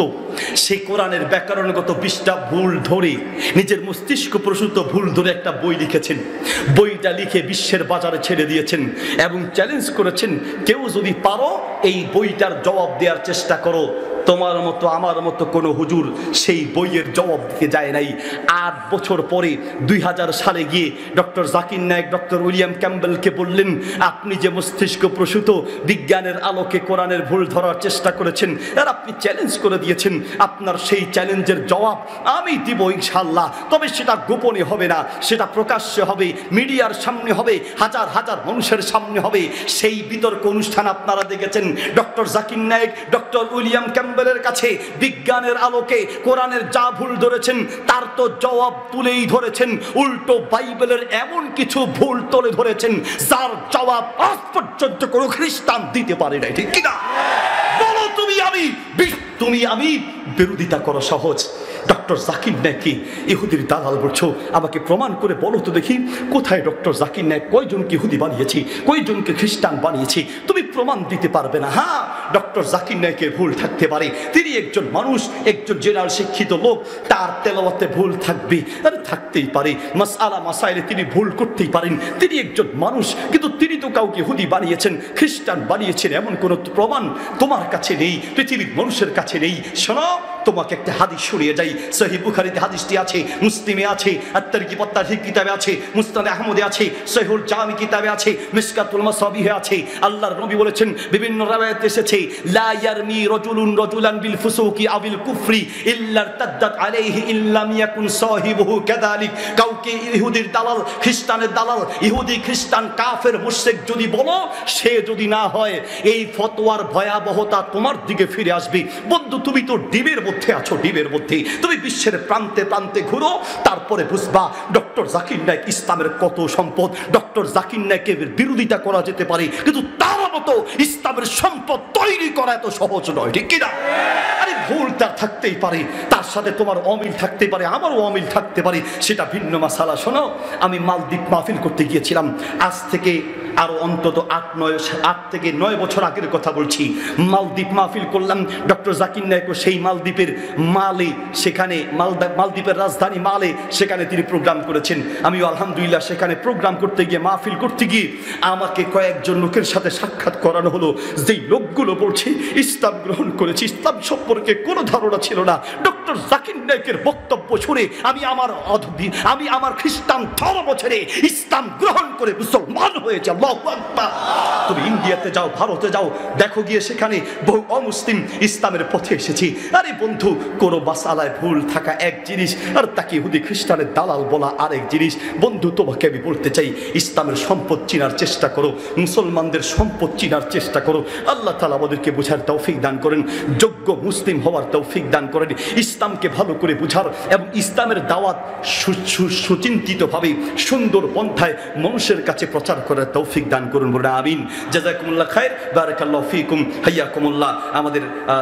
সে কোরআনের ব্যাকরণগত 20টা ভুল ধরে, নিজের মস্তিষ্ক প্রসূত ভুল ধরে একটা বই লিখেছেন। বইটা লিখে বিশ্বের বাজারে ছেড়ে দিয়েছেন এবং চ্যালেঞ্জ করেছেন, কেউ যদি পারো এই বইটার জবাব দেওয়ার চেষ্টা করো। তোমার মতো আমার মতো কোনো হুজুর সেই বইয়ের জবাব দিতে যায় নাই। 8 বছর পরে 2000 সালে গিয়ে doctor Zakir Naik doctor William ক্যাম্বেলকে বললেন, আপনি যে মস্তিষ্ক প্রসূত বিজ্ঞানের আলোকে কোরআনের ভুল ধরার চেষ্টা করেছেন, আর আপনি চ্যালেঞ্জ করে দিয়েছেন, আপনার সেই চ্যালেঞ্জের জবাব আমি দিব ইনশাআল্লাহ। তবে সেটা গোপনে হবে না, সেটা প্রকাশ্যে হবে, মিডিয়ার সামনে হবে, হাজার হাজার মানুষের সামনে হবে। সেই বিতর্ক অনুষ্ঠান আপনারা দেখেছেন। Doctor Zakir Naik doctor William ক্যাম্বেলের কাছে বিজ্ঞানের আলোকে কোরআনের যা ভুল ধরেছেন তার তো জবাব তুলেই ধরেছেন, উল্টো বাইবেলের এমন কিছু ভুল তুলে ধরেছেন যার জবাব আজ পর্যন্ত কোনো খ্রিস্টান দিতে পারে নাই, ঠিক কিনা? বলো তুমি আমি বিরোধিতা করা সহজ। ডক্টর জাকির নায়েককে ইহুদির দালাল বলছো, আমাকে প্রমাণ করে বলো তো দেখি, কোথায় ডক্টর জাকির নায়েক কয়জনকে ইহুদি বানিয়েছি, কয়জনকে খ্রিস্টান বানিয়েছি? তুমি প্রমাণ দিতে পারবে না। হ্যাঁ, ডক্টর জাকির নায়েকের ভুল থাকতে পারে, তিনি একজন মানুষ, একজন জেনারেল শিক্ষিত লোক, তার তেলাওয়াতে ভুল থাকবে, আরে থাকতেই পারে। মাসআলা মাসাইলে তিনি ভুল করতেই পারেন, তিনি একজন মানুষ। কিন্তু তিনি তো কাউকে ইহুদি বানিয়েছেন, খ্রিস্টান বানিয়েছেন এমন কোনো প্রমাণ তোমার কাছে নেই, পৃথিবীর মানুষের কাছে নেই। শোনো, তোমাকে একটা হাদিস শুনিয়ে যাই। সহিহ বুখারীতে হাদিসটি আছে, মুসলিমে আছে, আত-তারগীব ওয়াত-তারহীব কিতাবে আছে, মুসনাদ আহমদে আছে, সহিহুল জামি কিতাবে আছে, মিশকাতুল মাসাবিহে আছে। আল্লাহর নবী বলেছেন, বিভিন্ন রাওয়ায়াতে এসেছে, লা ইয়ারমি রাজুলুন রাজুলান বিল ফুসুকি আবিল কুফরি ইল্লা তাদ্দাত আলাইহি ইল্লাম ইয়াকুন সাহিবুহু কাযালিক। কাউকে ইহুদির দালাল, খ্রিস্টানের দালাল, ইহুদি খ্রিস্টান কাফের মুশরিক যদি বলো, সে যদি না হয়, এই ফতোয়ার ভয়াবহতা তোমার দিকে ফিরে আসবে। বন্ধু, তুমি তো ডিমের মধ্যে আছো, ডিমের মধ্যে। তুমি বিশ্বের প্রান্তে প্রান্তে ঘুরো, তারপরে বুঝবা ডক্টর জাকির নায়েক ইসলামের কত সম্পদ। ডক্টর জাকির নায়েকের বিরোধিতা করা যেতে পারে, কিন্তু তার মতো ইসলামের সম্পদ তৈরি করা এত সহজ নয়, ঠিক কিনা? আরে ভুল তার থাকতেই পারে, তার সাথে তোমার অমিল থাকতে পারে, আমারও অমিল থাকতে পারে, সেটা ভিন্ন মাসালা। শোনো, আমি মালদ্বীপ মাহফিল করতে গিয়েছিলাম আজ থেকে আরো অন্তত 8 থেকে 9 বছর আগের কথা বলছি, মালদ্বীপ মাহফিল করলাম। ডক্টর জাকির নায়েকও সেই মালদ্বীপের মালে, সেখানে মালদ্বীপের রাজধানী মালে সেখানে তিনি প্রোগ্রাম করেছেন। আমিও আলহামদুলিল্লাহ সেখানে প্রোগ্রাম করতে গিয়ে, মাহফিল করতে গিয়ে আমাকে কয়েকজন লোকের সাথে সাক্ষাৎ করানো হলো, যেই লোকগুলো বলছে ইসলাম গ্রহণ করেছে, ইসলাম সম্পর্কে কোনো ধারণা ছিল না। ডক্টর জাকির নায়েকের বক্তব্য শুনে আমি আমার খ্রিস্টান ধর্ম ছেড়ে ইসলাম গ্রহণ করে মুসলমান হয়েছে। আল্লাহু আকবার। তুমি ইন্ডিয়াতে যাও, ভারতে যাও, দেখো গিয়ে সেখানে বহু অমুসলিম ইসলামের পথে এসেছে। আরে বন্ধু, কোনো মাসালায় ভুল থাকা এক জিনিস, আর তাকে ইহুদি খ্রিস্টানের দালাল বলা আরেক জিনিস। বন্ধু, তোমাকে আমি বলতে চাই, ইসলামের সম্পদ চিনার চেষ্টা করো, মুসলমানদের সম্পদ চিনার চেষ্টা করো। আল্লাহ তাআলা আমাদেরকে বোঝার তৌফিক দান করেন, যোগ্য মুসলিম হওয়ার তৌফিক দান করেন, ইসলামকে ভালো করে বুঝার এবং ইসলামের দাওয়াত সুচিন্তিতভাবে সুন্দর পন্থায় মানুষের কাছে প্রচার করার তৌফিক দান করুন। বলুন আমিন। জাযাকুমুল্লাহ খায়র, বারাকাল্লাহু ফীকুম, হাইয়াকুমুল্লাহ। আমাদের